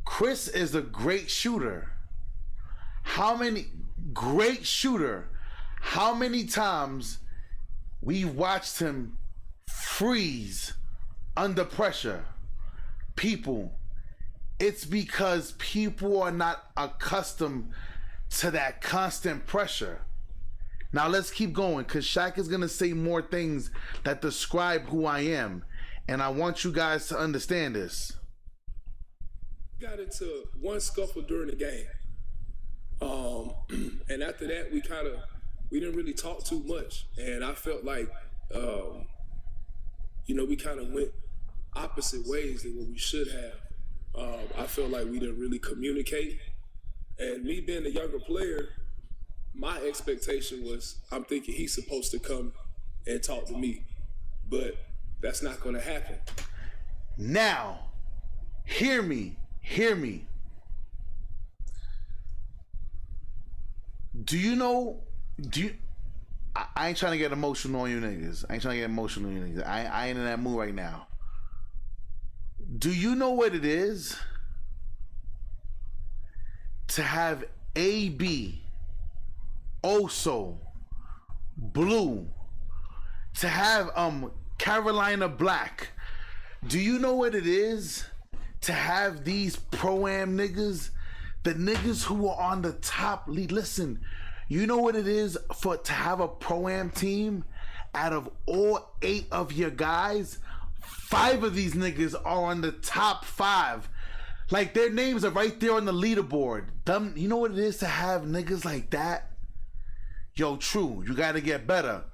Chris is a great shooter. How many times we've watched him freeze under pressure? People, it's because people are not accustomed to that constant pressure. Now let's keep going, because Shaq is going to say more things that describe who I am. And I want you guys to understand this. Got into one scuffle during the game. And after that, we didn't really talk too much. And I felt like, we kind of went opposite ways than what we should have. I felt like we didn't really communicate. And me being a younger player, my expectation was, I'm thinking he's supposed to come and talk to me. But that's not going to happen. Now, hear me. I ain't trying to get emotional on you niggas. I ain't in that mood right now. Do you know what it is to have AB, Oso, Blue, to have Carolina Black? Do you know what it is to have these pro-am niggas, the niggas who are on the top lead? Listen, you know what it is to have a pro-am team? Out of all 8 of your guys, 5 of these niggas are on the top 5. Like, their names are right there on the leaderboard. You know what it is to have niggas like that? Yo, True, you gotta get better.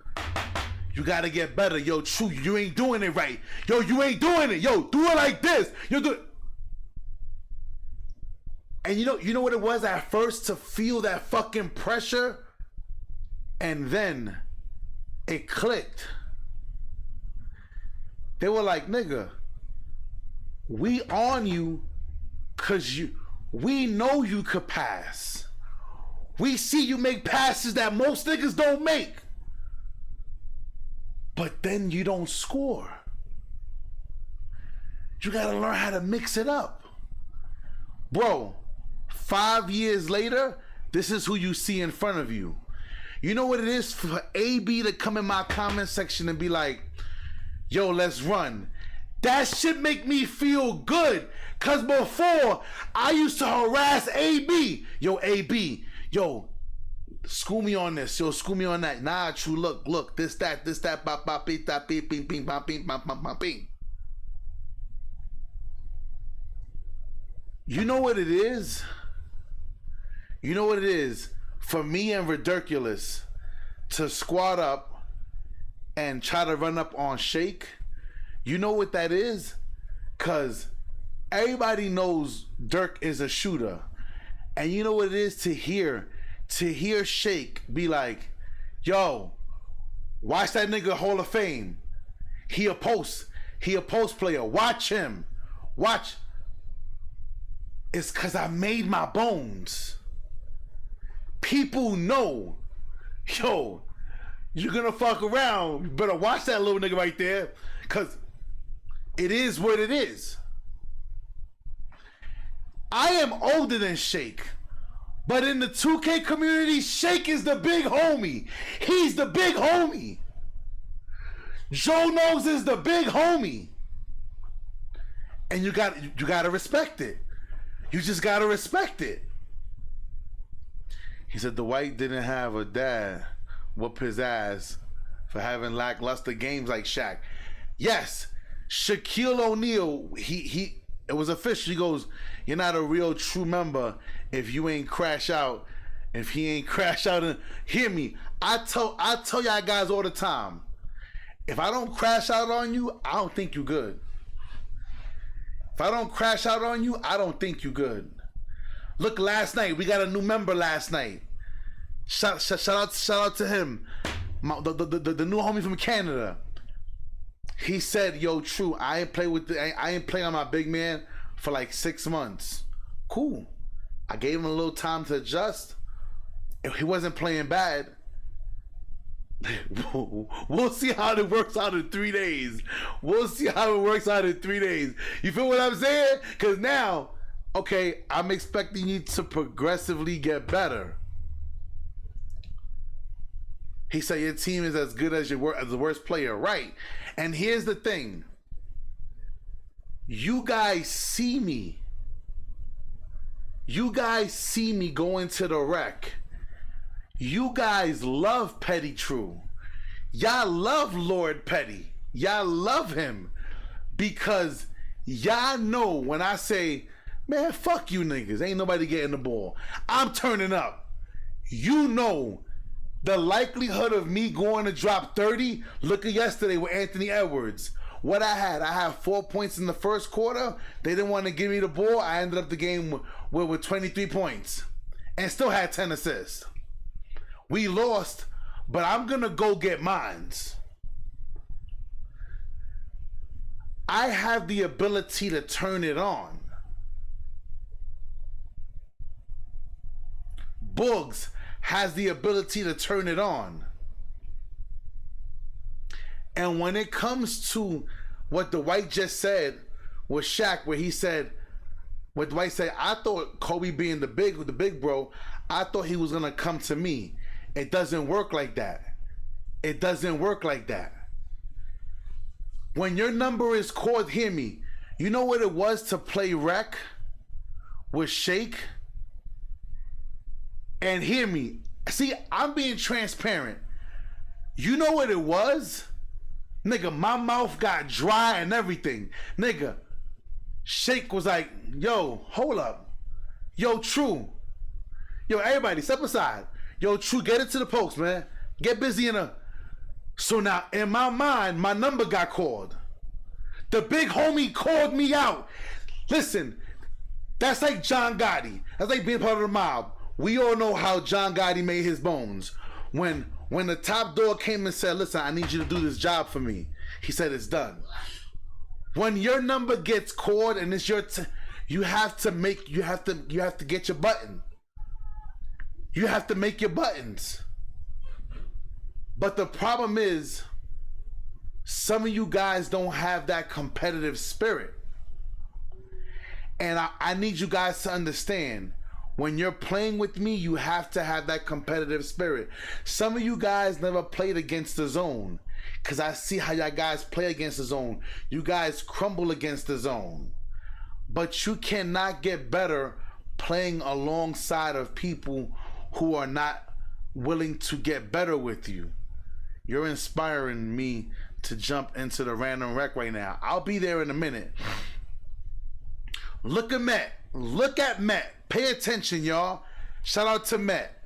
Yo, True, you ain't doing it right. Yo, you ain't doing it. Yo, do it like this. Yo, do it. And you know what it was at first, to feel that fucking pressure? And then it clicked. They were like, nigga, we on you cause we know you could pass. We see you make passes that most niggas don't make. But then you don't score. You gotta learn how to mix it up. Bro, 5 years later, this is who you see in front of you. You know what it is for AB to come in my comment section and be like, yo, let's run. That shit make me feel good. Cause before, I used to harass AB. Yo, AB, yo, school me on this. Yo, school me on that. Nah, true, look, this, that, bop, bop, beep, that, beep, bing, bing, bop, bing, bop, bop, bop, bing. You know what it is? You know what it is? For me and Ridiculous to squat up and try to run up on Shake, you know what that is? Cause everybody knows Dirk is a shooter. And you know what it is to hear Shake be like, yo, watch that nigga Hall of Fame. He a post player. Watch him. Watch. It's cause I made my bones. People know, yo, you're gonna fuck around. You better watch that little nigga right there, cause it is what it is. I am older than Shake, but in the 2K community, Shake is the big homie. He's the big homie. Joe Knows is the big homie. And you gotta respect it. You just gotta respect it. He said Dwight didn't have a dad whoop his ass for having lackluster games like Shaq. Yes, Shaquille O'Neal, it was official. He goes, you're not a real true member if you ain't crash out. If he ain't crash out, and hear me. I tell y'all guys all the time, if I don't crash out on you, I don't think you good. If I don't crash out on you, I don't think you good. Look, last night, we got a new member last night. Shout out to him. The new homie from Canada. He said, yo, true, I ain't play on my big man for like 6 months. Cool. I gave him a little time to adjust. If he wasn't playing bad, we'll see how it works out in 3 days. We'll see how it works out in 3 days. You feel what I'm saying? Because now, okay, I'm expecting you to progressively get better. He said your team is as good as the worst player, right? And here's the thing. You guys see me. You guys see me going to the wreck. You guys love Petty True. Y'all love Lord Petty. Y'all love him because y'all know when I say, man, fuck you niggas, ain't nobody getting the ball, I'm turning up. You know the likelihood of me going to drop 30, look at yesterday with Anthony Edwards. What I had 4 points in the first quarter. They didn't want to give me the ball. I ended up the game with 23 points and still had 10 assists. We lost, but I'm going to go get mines. I have the ability to turn it on. Boogs has the ability to turn it on. And when it comes to what Dwight just said with Shaq, where he said, what Dwight said, I thought Kobe being the big bro, I thought he was going to come to me. It doesn't work like that. It doesn't work like that. When your number is called, hear me. You know what it was to play rec with Shake? And hear me. See, I'm being transparent. You know what it was? Nigga, my mouth got dry and everything. Nigga, Shake was like, yo, hold up. Yo, True. Yo, everybody, step aside. Yo, True, get into the post, man. Get busy in a... So now, in my mind, my number got called. The big homie called me out. Listen, that's like John Gotti. That's like being part of the mob. We all know how John Gotti made his bones. When the top dog came and said, listen, I need you to do this job for me. He said, it's done. When your number gets called and it's your you have to get your button. You have to make your buttons. But the problem is, some of you guys don't have that competitive spirit. And I need you guys to understand, when you're playing with me, you have to have that competitive spirit. Some of you guys never played against the zone, because I see how y'all guys play against the zone. You guys crumble against the zone. But you cannot get better playing alongside of people who are not willing to get better with you. You're inspiring me to jump into the random rec right now. I'll be there in a minute. Look at Met. Look at Met. Pay attention, y'all. Shout out to Met.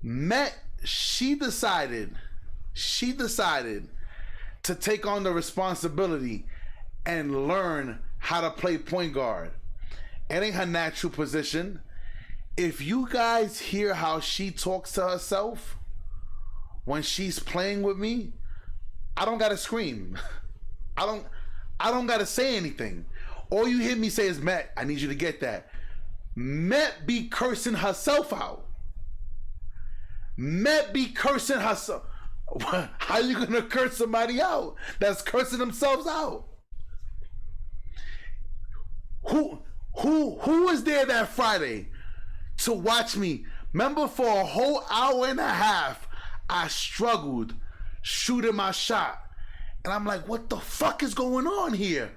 Met, she decided to take on the responsibility and learn how to play point guard. It ain't her natural position. If you guys hear how she talks to herself when she's playing with me, I don't gotta scream. I don't gotta say anything. All you hear me say is, Matt, I need you to get that. Matt be cursing herself out. Matt be cursing herself. How you gonna curse somebody out that's cursing themselves out? Who was there that Friday to watch me? Remember, for a whole hour and a half, I struggled shooting my shot. And I'm like, what the fuck is going on here?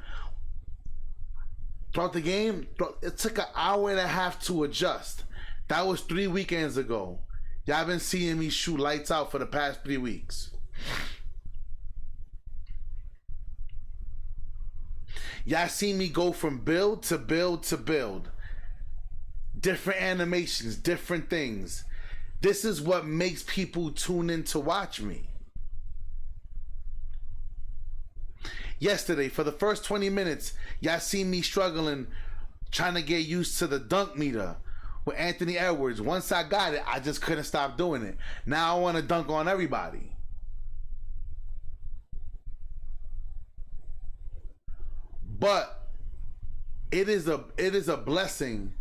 Throughout the game, it took an hour and a half to adjust. That was 3 weekends ago. Y'all been seeing me shoot lights out for the past 3 weeks. Y'all seen me go from build to build to build. Different animations, different things. This is what makes people tune in to watch me. Yesterday, for the first 20 minutes, y'all seen me struggling, trying to get used to the dunk meter with Anthony Edwards. Once I got it, I just couldn't stop doing it. Now I want to dunk on everybody. But it is a blessing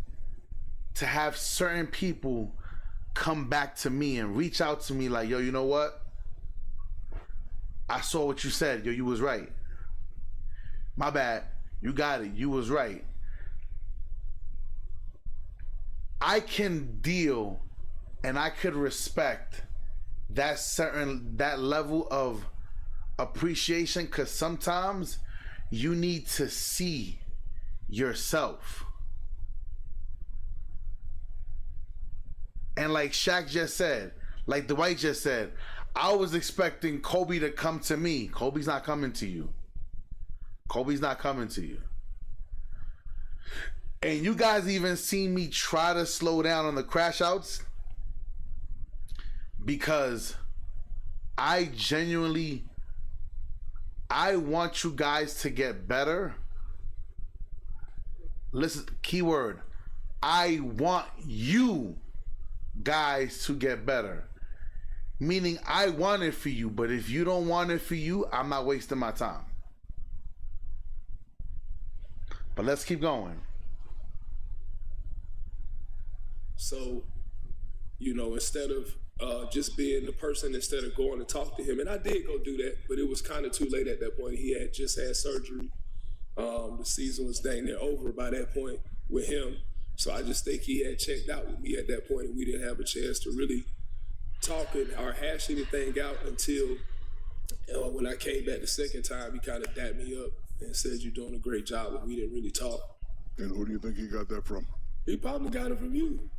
to have certain people come back to me and reach out to me like, yo, you know what? I saw what you said. Yo, you was right. My bad. You got it. You was right. I can deal and I could respect that level of appreciation, because sometimes you need to see yourself. And like Shaq just said, like Dwight just said, I was expecting Kobe to come to me. Kobe's not coming to you. Kobe's not coming to you. And you guys even seen me try to slow down on the crash outs, because I want you guys to get better. Listen, keyword, I want you guys to get better. Meaning I want it for you, but if you don't want it for you, I'm not wasting my time. But let's keep going. So, you know, instead of just being the person, instead of going to talk to him, and I did go do that, but it was kind of too late at that point. He had just had surgery. The season was dang near over by that point with him. So I just think he had checked out with me at that point, and we didn't have a chance to really talk or hash anything out until when I came back the second time. He kind of dapped me up and said, "You're doing a great job," and we didn't really talk. And who do you think he got that from? He probably got it from you.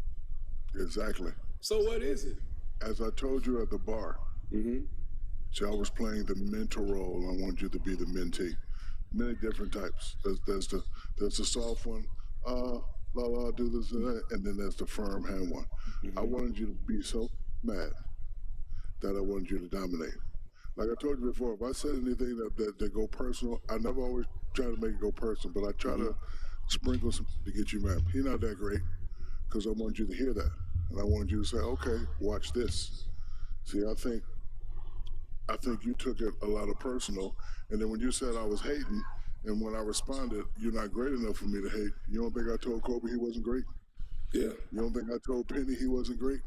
Exactly. So what is it? As I told you at the bar, see, I was playing the mentor role. I want you to be the mentee. Many different types. There's the soft one, do this and that, and then there's the firm hand one. I wanted you to be so mad that I wanted you to dominate. Like I told you before, if I said anything that go personal, I never always try to make it go personal, but I try to sprinkle some to get you mad. He's not that great, because I want you to hear that. And I want you to say, okay, watch this. See, I think I think you took it a lot of personal. And then when you said I was hating, and when I responded, you're not great enough for me to hate. You don't think I told Kobe he wasn't great? Yeah. You don't think I told Penny he wasn't great?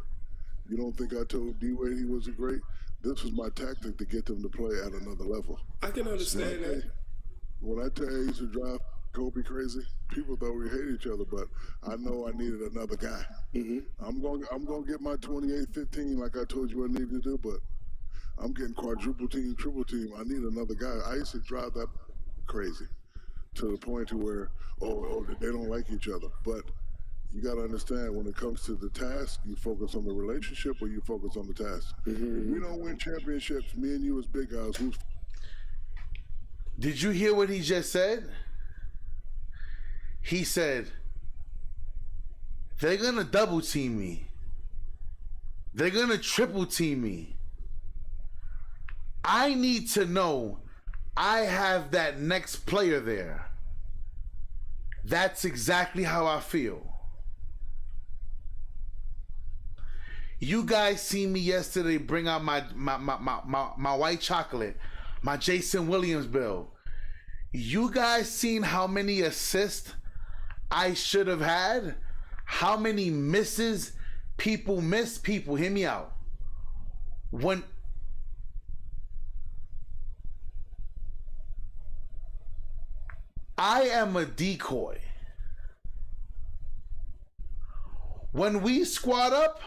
You don't think I told DWIGHT he wasn't great? This was my tactic to get them to play at another level. I can understand that. When I tell you I used to drive Kobe crazy, people thought we hate each other, but I know I needed another guy. I'm gonna get my 28-15 like I told you I needed to do, but I'm getting quadruple team, triple team. I need another guy. I used to drive that crazy to the point to where, they don't like each other. But you got to understand, when it comes to the task, you focus on the relationship or you focus on the task. If we don't win championships, me and you as big guys, who's... Did you hear what he just said? He said, they're going to double team me. They're going to triple team me. I need to know I have that next player there. That's exactly how I feel. You guys seen me yesterday bring out my white chocolate, my Jason Williams bill. You guys seen how many assists I should have had? How many misses people miss? People, hear me out. When I am a decoy. When we squad up,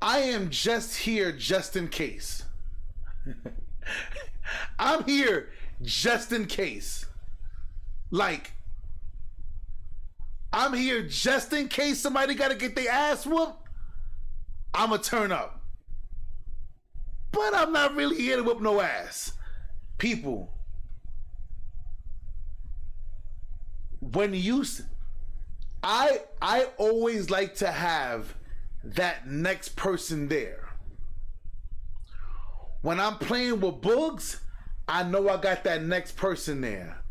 I am just here just in case. I'm here just in case. Like, I'm here just in case somebody got to get their ass whooped. I'ma turn up. But I'm not really here to whoop no ass. People, when you, I always like to have that next person there. When I'm playing with Boogs, I know I got that next person there.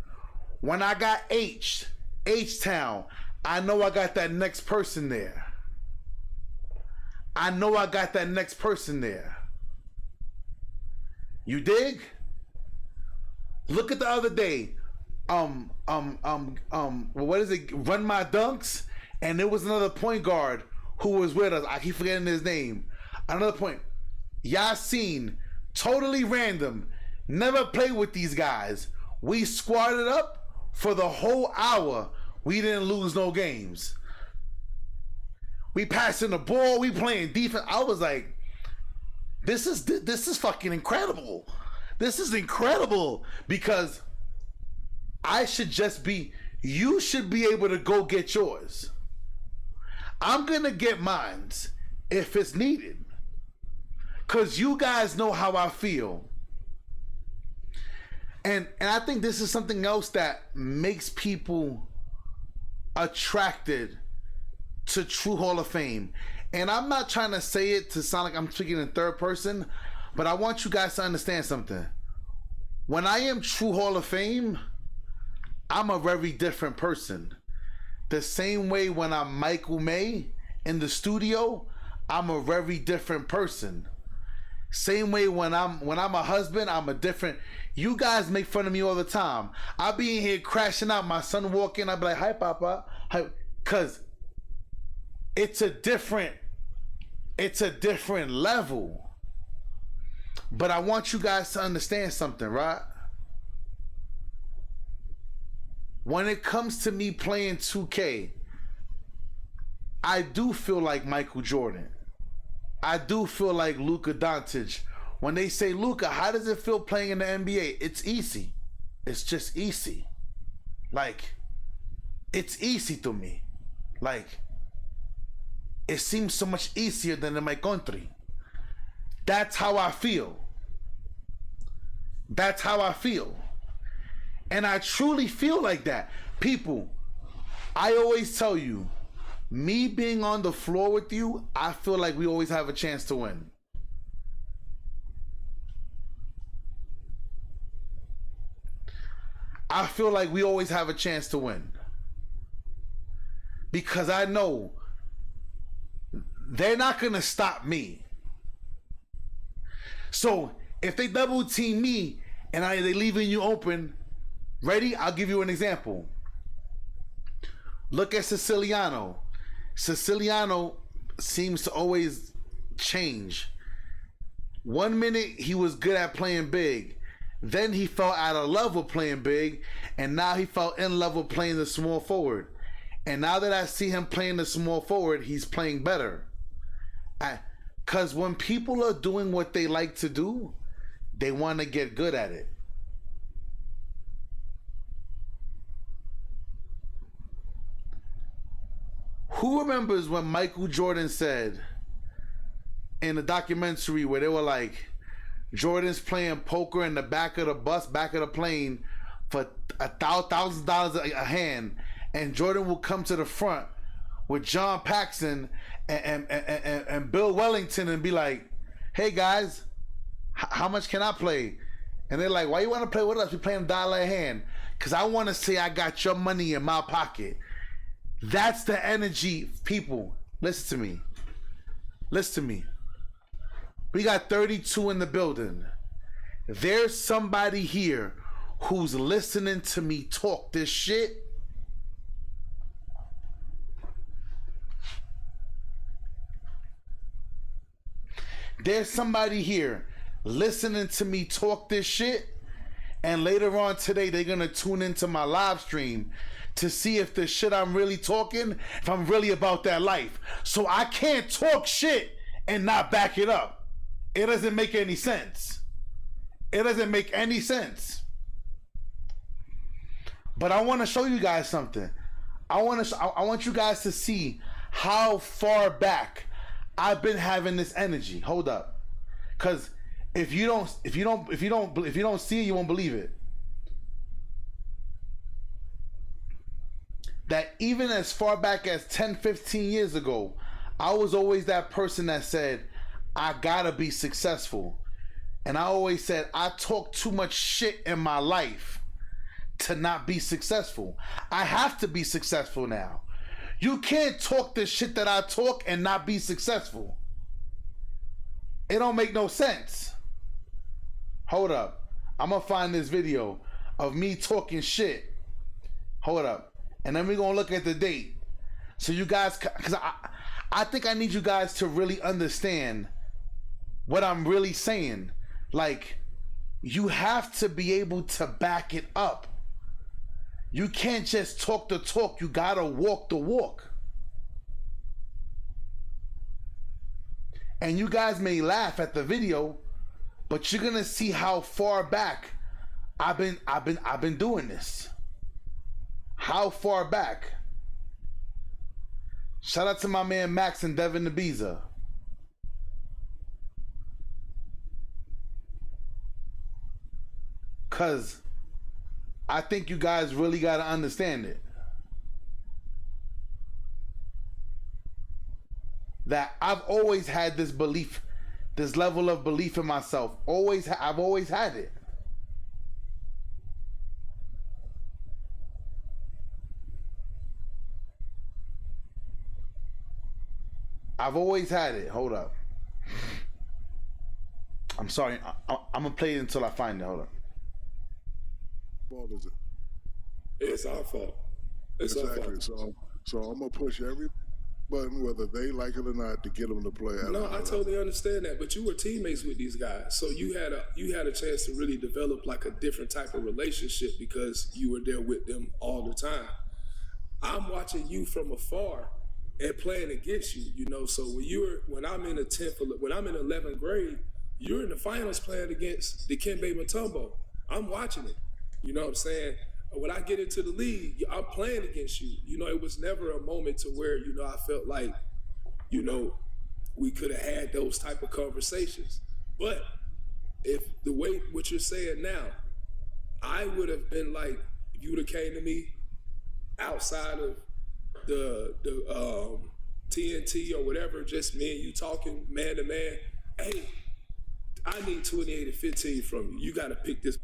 When I got H-Town, I know I got that next person there. I know I got that next person there. You dig? Look at the other day. What is it? Run My Dunks, and there was another point guard who was with us. I keep forgetting his name. Another point. Yassine, totally random. Never played with these guys. We squatted up for the whole hour. We didn't lose no games. We passing the ball. We playing defense. I was like, this is fucking incredible. This is incredible because I should just be. You should be able to go get yours. I'm gonna get mines if it's needed, cause you guys know how I feel, and I think this is something else that makes people attracted to true Hall of Fame. And I'm not trying to say it to sound like I'm speaking in third person, but I want you guys to understand something. When I am true Hall of Fame, I'm a very different person. The same way when I'm Michael May in the studio, I'm a very different person. Same way when I'm a husband, I'm a different. You guys make fun of me all the time. I be in here crashing out. My son walk in, I be like, "Hi, Papa," hi, cause it's a different level. But I want you guys to understand something, right? When it comes to me playing 2K, I do feel like Michael Jordan. I do feel like Luka Doncic. When they say, Luka, how does it feel playing in the NBA? It's easy. It's just easy. Like, it's easy to me. Like, it seems so much easier than in my country. That's how I feel. That's how I feel. And I truly feel like that. People, I always tell you, me being on the floor with you, I feel like we always have a chance to win. I feel like we always have a chance to win. Because I know they're not going to stop me. So If they double team me and they leaving you open, ready? I'll give you an example. Look at Siciliano. Siciliano seems to always change. 1 minute he was good at playing big. Then he fell out of love with playing big. And now he fell in love with playing the small forward. And now that I see him playing the small forward, he's playing better. Because when people are doing what they like to do, they want to get good at it. Who remembers when Michael Jordan said in the documentary where they were like, Jordan's playing poker in the back of the bus, back of the plane for $1,000 a hand, and Jordan will come to the front with John Paxson and Bill Wellington and be like, hey guys, how much can I play? And they're like, why you want to play with us? We're playing $1 a hand. Because I want to say I got your money in my pocket. That's the energy, people. Listen to me. Listen to me. We got 32 in the building. There's somebody here who's listening to me talk this shit. There's somebody here listening to me talk this shit, and later on today they're gonna tune into my live stream to see if the shit I'm really talking, if I'm really about that life. So I can't talk shit and not back it up. It doesn't make any sense. It doesn't make any sense. But I want to show you guys something. I want you guys to see how far back I've been having this energy. Hold up. Cuz if you don't see it, you won't believe it. That even as far back as 10, 15 years ago, I was always that person that said, I gotta be successful. And I always said, I talk too much shit in my life to not be successful. I have to be successful now. You can't talk the shit that I talk and not be successful. It don't make no sense. Hold up. I'm gonna find this video of me talking shit. Hold up. And then we're gonna look at the date. So you guys, because I think I need you guys to really understand what I'm really saying. Like, you have to be able to back it up. You can't just talk the talk, you gotta walk the walk. And you guys may laugh at the video, but you're gonna see how far back I've been doing this. How far back? Shout out to my man Max and Devin Nabiza. Cause I think you guys really gotta understand it. That I've always had this belief, this level of belief in myself. I've always had it. I've always had it. Hold up. I'm sorry. I'm gonna play it until I find it. Hold up. What is it? It's our fault. It's our Exactly. fault. So I'm gonna push every button, whether they like it or not, to get them to play. No, I totally understand that. But you were teammates with these guys, so you had a chance to really develop like a different type of relationship because you were there with them all the time. I'm watching you from afar and playing against you. You know, so when I'm in 11th grade, you're in the finals playing against Dikembe Mutombo. I'm watching it. You know what I'm saying? When I get into the league, I'm playing against you. You know, it was never a moment to where, you know, I felt like, you know, we could have had those type of conversations. But if the way what you're saying now, I would have been like, if you would have came to me outside of the TNT or whatever, just me and you talking man to man, hey, I need 28 and 15 from you. You got to pick this up.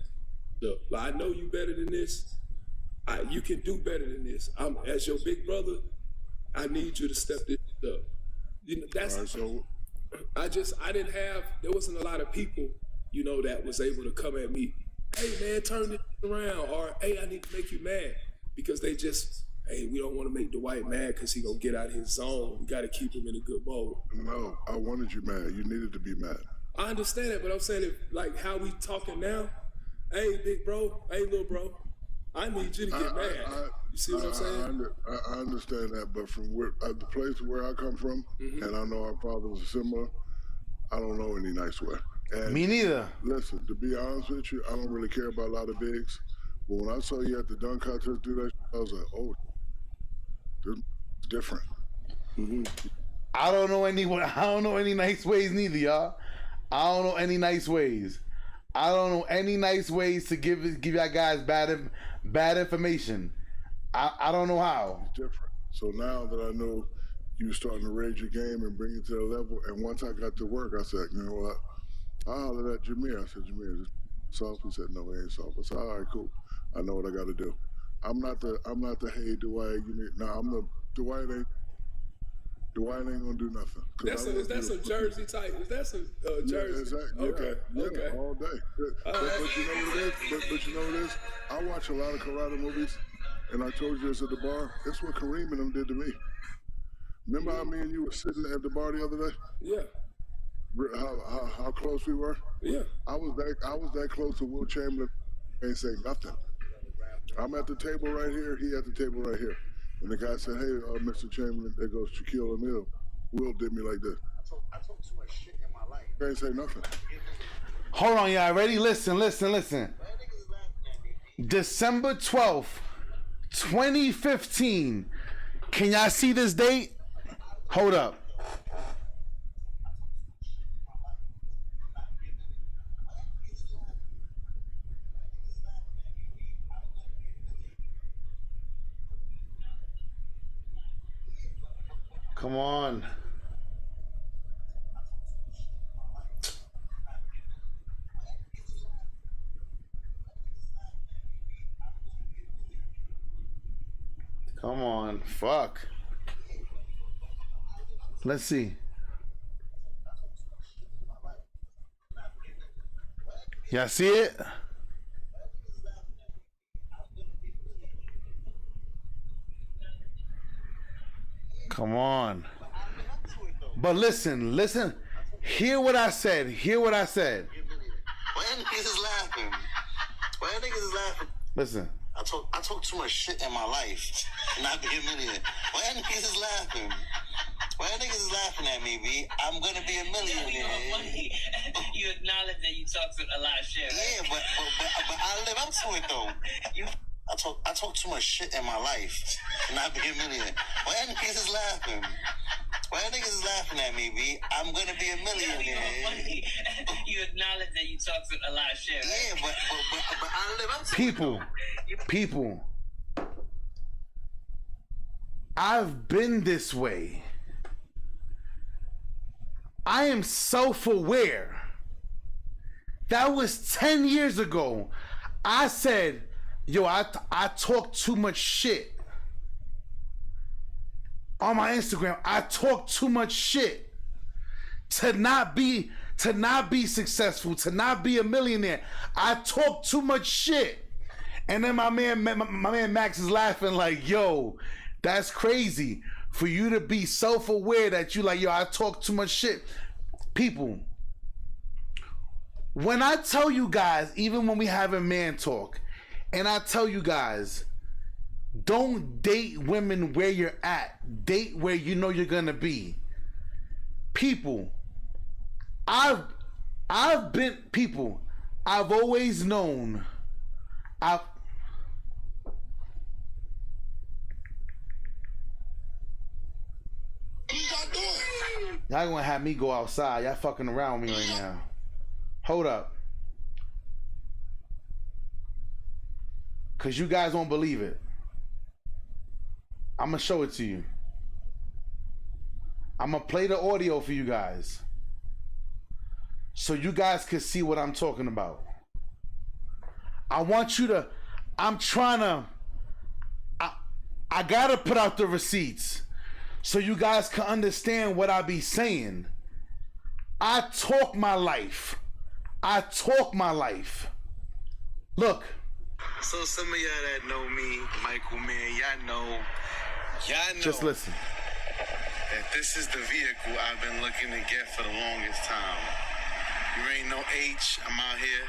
Like, I know you better than this. You can do better than this. As your big brother, I need you to step this up. You know, that's. All right, so there wasn't a lot of people you know, that was able to come at me, hey man, turn this around, or hey, I need to make you mad, because they just, hey, we don't want to make Dwight mad because he gonna get out of his zone. We got to keep him in a good mode. No, I wanted you mad. You needed to be mad. I understand that, but I'm saying, if, like how we talking now, hey big bro, hey little bro, I need you to get mad. You see what I'm saying? I understand that, but from where the place where I come from, and I know our fathers are similar, I don't know any nice way. And Me neither. listen, to be honest with you, I don't really care about a lot of bigs. But when I saw you at the dunk contest do that, I was like, oh, this is different. I don't know any nice ways neither, y'all. I don't know any nice ways. I don't know any nice ways to give y'all guys bad information. I don't know how. It's different. So now that I know you were starting to raise your game and bring it to the level, and once I got to work, I said, you know what? I hollered at Jameer. I said, Jameer, is this soft? He said, no, it ain't soft. I said, all right, cool. I know what I got to do. I'm not the hey Dwight. I'm the Dwight ain't gonna do nothing. That's a jersey type. Is that some jersey? Yeah, exactly. Okay. Yeah, Okay. all day. But you know what it is? But you know what it is? I watch a lot of karate movies, and I told you this at the bar. It's what Kareem and them did to me. Remember how me and you were sitting at the bar the other day? Yeah. How close we were? Yeah. I was that close to Will Chamberlain. Ain't say nothing. I'm at the table right here. He at the table right here. And the guy said, "Hey, Mr. Chamberlain, there goes Shaquille O'Neal. Will did me like this." I told too much shit in my life. He ain't say nothing. Hold on, y'all. Ready? Listen. December 12th, 2015. Can y'all see this date? Hold up. Come on. Come on. Fuck. Let's see. Y'all see it? Come on. But listen. Hear what I said. Why niggas is laughing? Why niggas is laughing? Listen. I talk too much shit in my life, and I be humiliated. Why niggas is laughing? Why niggas is laughing at me, B? I'm gonna be a millionaire. You acknowledge that you talk a lot of shit, right? Yeah, but I live up to it though. I talk too much shit in my life, and I be humiliated. Why niggas is laughing? Why niggas is laughing at me, B? I'm gonna be a millionaire. You acknowledge that you talk a lot of shit, right? Yeah, but I live up to People. I've been this way. I am self-aware. That was 10 years ago. I said, yo, I talk too much shit. On my Instagram, I talk too much shit to not be successful, to not be a millionaire. I talk too much shit. And then my man Max is laughing like, yo, that's crazy for you to be self-aware that you like, yo, I talk too much shit. People, when I tell you guys, even when we have a man talk, and I tell you guys, don't date women where you're at. Date where you know you're gonna be. People, I've always known. Y'all gonna have me go outside. Y'all fucking around with me right now. Hold up. Cause you guys won't believe it. I'm gonna show it to you. I'm gonna play the audio for you guys, so you guys can see what I'm talking about. I gotta put out the receipts so you guys can understand what I be saying. I talk my life. I talk my life. Look. So some of y'all that know me, Michael, man, y'all know. Just listen. That this is the vehicle I've been looking to get for the longest time. You ain't no H, I'm out here.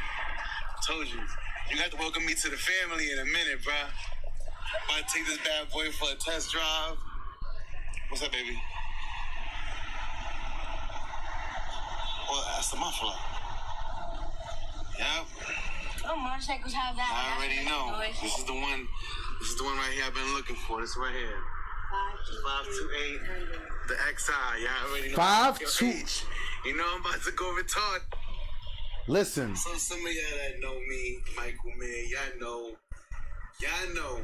Told you. You got to welcome me to the family in a minute, bruh. About to take this bad boy for a test drive. What's up, baby? Well, that's the muffler. Yep. Oh, motorcycles have that. I already know. This is the one right here I've been looking for. This right here. 528. The XI. Y'all already know. 528. You know I'm about to go retarded. Listen. So some of y'all that know me, Michael, man, y'all know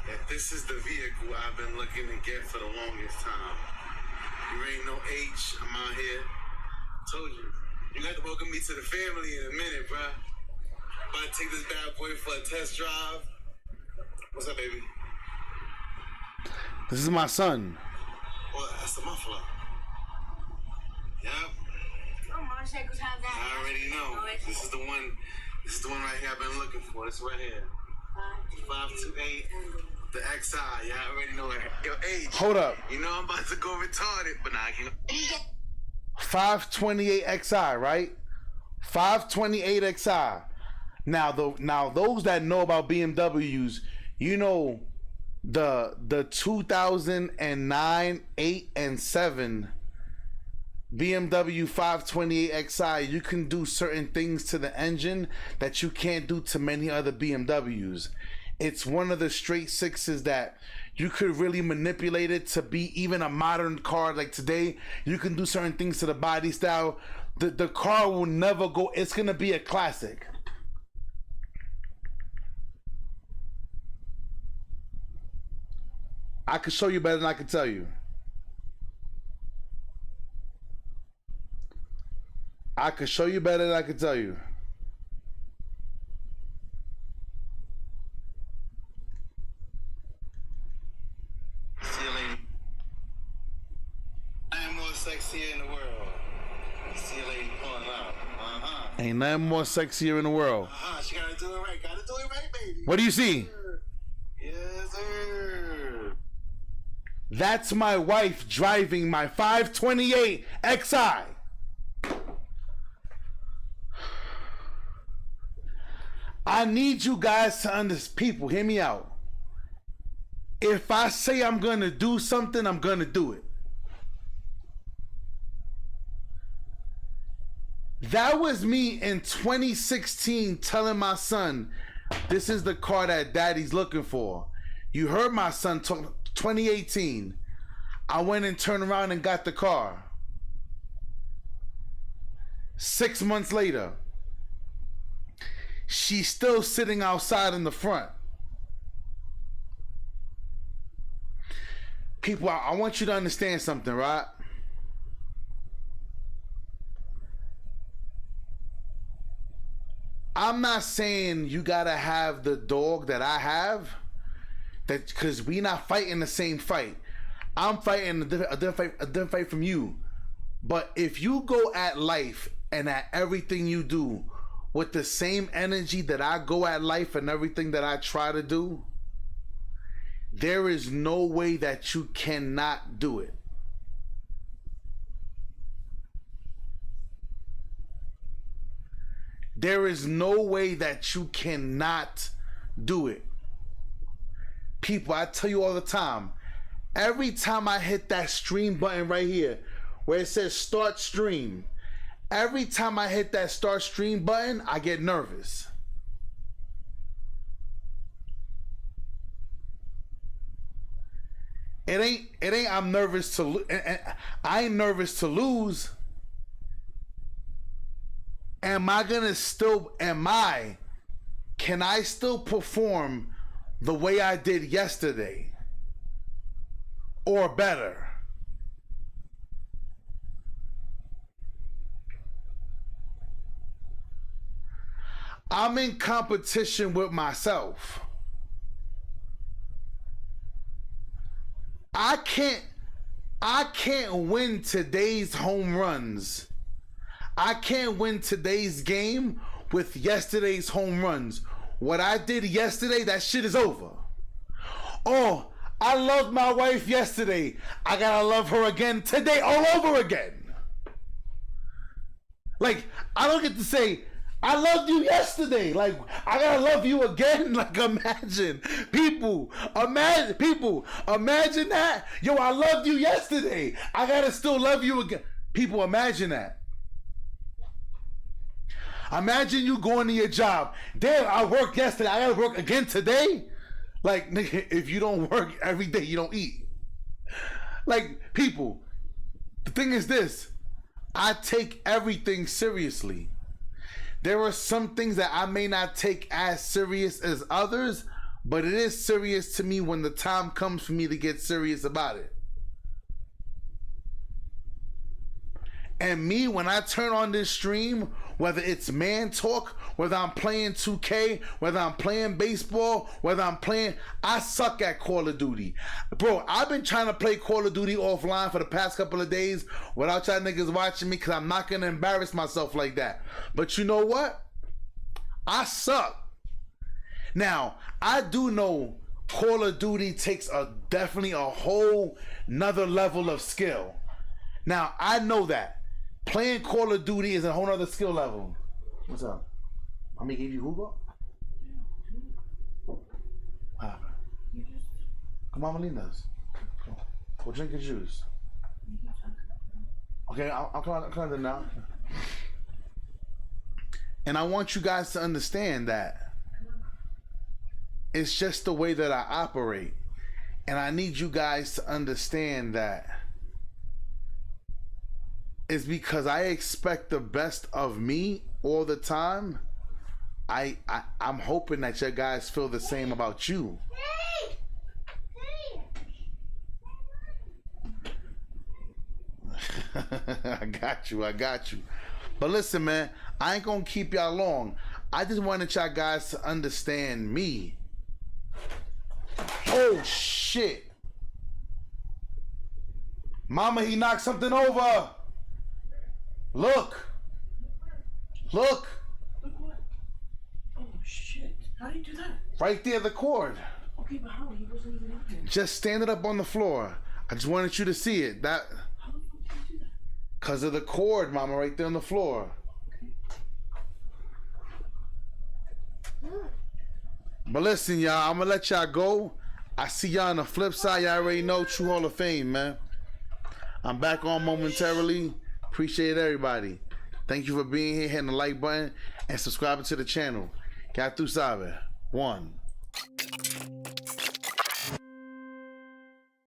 that this is the vehicle I've been looking to get for the longest time. You ain't no H, I'm out here. Told you. You got to welcome me to the family in a minute, bruh. About to take this bad boy for a test drive. What's up, baby? This is my son. Well, that's the muffler. Yep. Oh, motorcycles have that. I already know. This is the one right here I've been looking for. This right here. 528. The XI. Y'all already know it. Yo, H. Hold up. You know I'm about to go retarded, but now I can. 528 XI, right? 528 XI. Now those that know about BMWs, you know the 2009, 8, and 7 BMW 528 XI, you can do certain things to the engine that you can't do to many other BMWs. It's one of the straight sixes that you could really manipulate it to be even a modern car. Like today, you can do certain things to the body style. The car will never go. It's going to be a classic. I can show you better than I can tell you. I can show you better than I can tell you. See you later. I am more sexier in the world. See you lady pulling out. Ain't nothing more sexier in the world. She gotta do it right. Gotta do it right, baby. What do you see? Yes, sir. That's my wife driving my 528 XI. I need you guys to understand. People, hear me out. If I say I'm going to do something, I'm going to do it. That was me in 2016 telling my son, this is the car that daddy's looking for. You heard my son talk. 2018, I went and turned around and got the car. 6 months later, she's still sitting outside in the front. People, I want you to understand something, right? I'm not saying you gotta have the dog that I have, that because we not fighting the same fight. I'm fighting a different fight from you. But if you go at life and at everything you do with the same energy that I go at life and everything that I try to do, there is no way that you cannot do it. There is no way that you cannot do it. People, I tell you all the time, every time I hit that stream button right here, where it says start stream, every time I hit that start stream button, I get nervous. It ain't I'm nervous to I ain't nervous to lose. Can I still perform the way I did yesterday or better? I'm in competition with myself. I can't win today's home runs. I can't win today's game with yesterday's home runs. What I did yesterday, that shit is over. Oh, I loved my wife yesterday. I gotta love her again today, all over again. Like, I don't get to say, I loved you yesterday. Like, I gotta love you again. Like, imagine that. Yo, I loved you yesterday. I gotta still love you again. People, imagine that. Imagine you going to your job. Damn, I worked yesterday. I gotta work again today. Like, nigga, if you don't work every day, you don't eat. Like, people, the thing is this. I take everything seriously. There are some things that I may not take as serious as others, but it is serious to me when the time comes for me to get serious about it. And me, when I turn on this stream, whether it's man talk, whether I'm playing 2K, whether I'm playing baseball, I suck at Call of Duty. Bro, I've been trying to play Call of Duty offline for the past couple of days without y'all niggas watching me, because I'm not going to embarrass myself like that. But you know what? I suck. Now, I do know Call of Duty takes definitely a whole nother level of skill. Now, I know that. Playing Call of Duty is a whole nother skill level. What's up? I'm gonna give you Hugo? What happened? Come on, Melina's. We'll drink your juice. Okay, I'll come in now. And I want you guys to understand that it's just the way that I operate. And I need you guys to understand that it's because I expect the best of me all the time. I'm hoping that you guys feel the same about you. I got you. But listen, man, I ain't gonna keep y'all long. I just wanted y'all guys to understand me. Oh shit. Mama, he knocked something over. Look. What? Oh shit. How did you do that? Right there, the cord. Okay, but how? He wasn't even up there. Just stand it up on the floor. I just wanted you to see it. That. How the fuck did you do that? Because of the cord, mama, right there on the floor. But listen, y'all, I'm going to let y'all go. I see y'all on the flip side. Y'all already know True Hall of Fame, man. I'm back on momentarily. Appreciate everybody. Thank you for being here, hitting the like button, and subscribing to the channel. Got through Sabe. 1.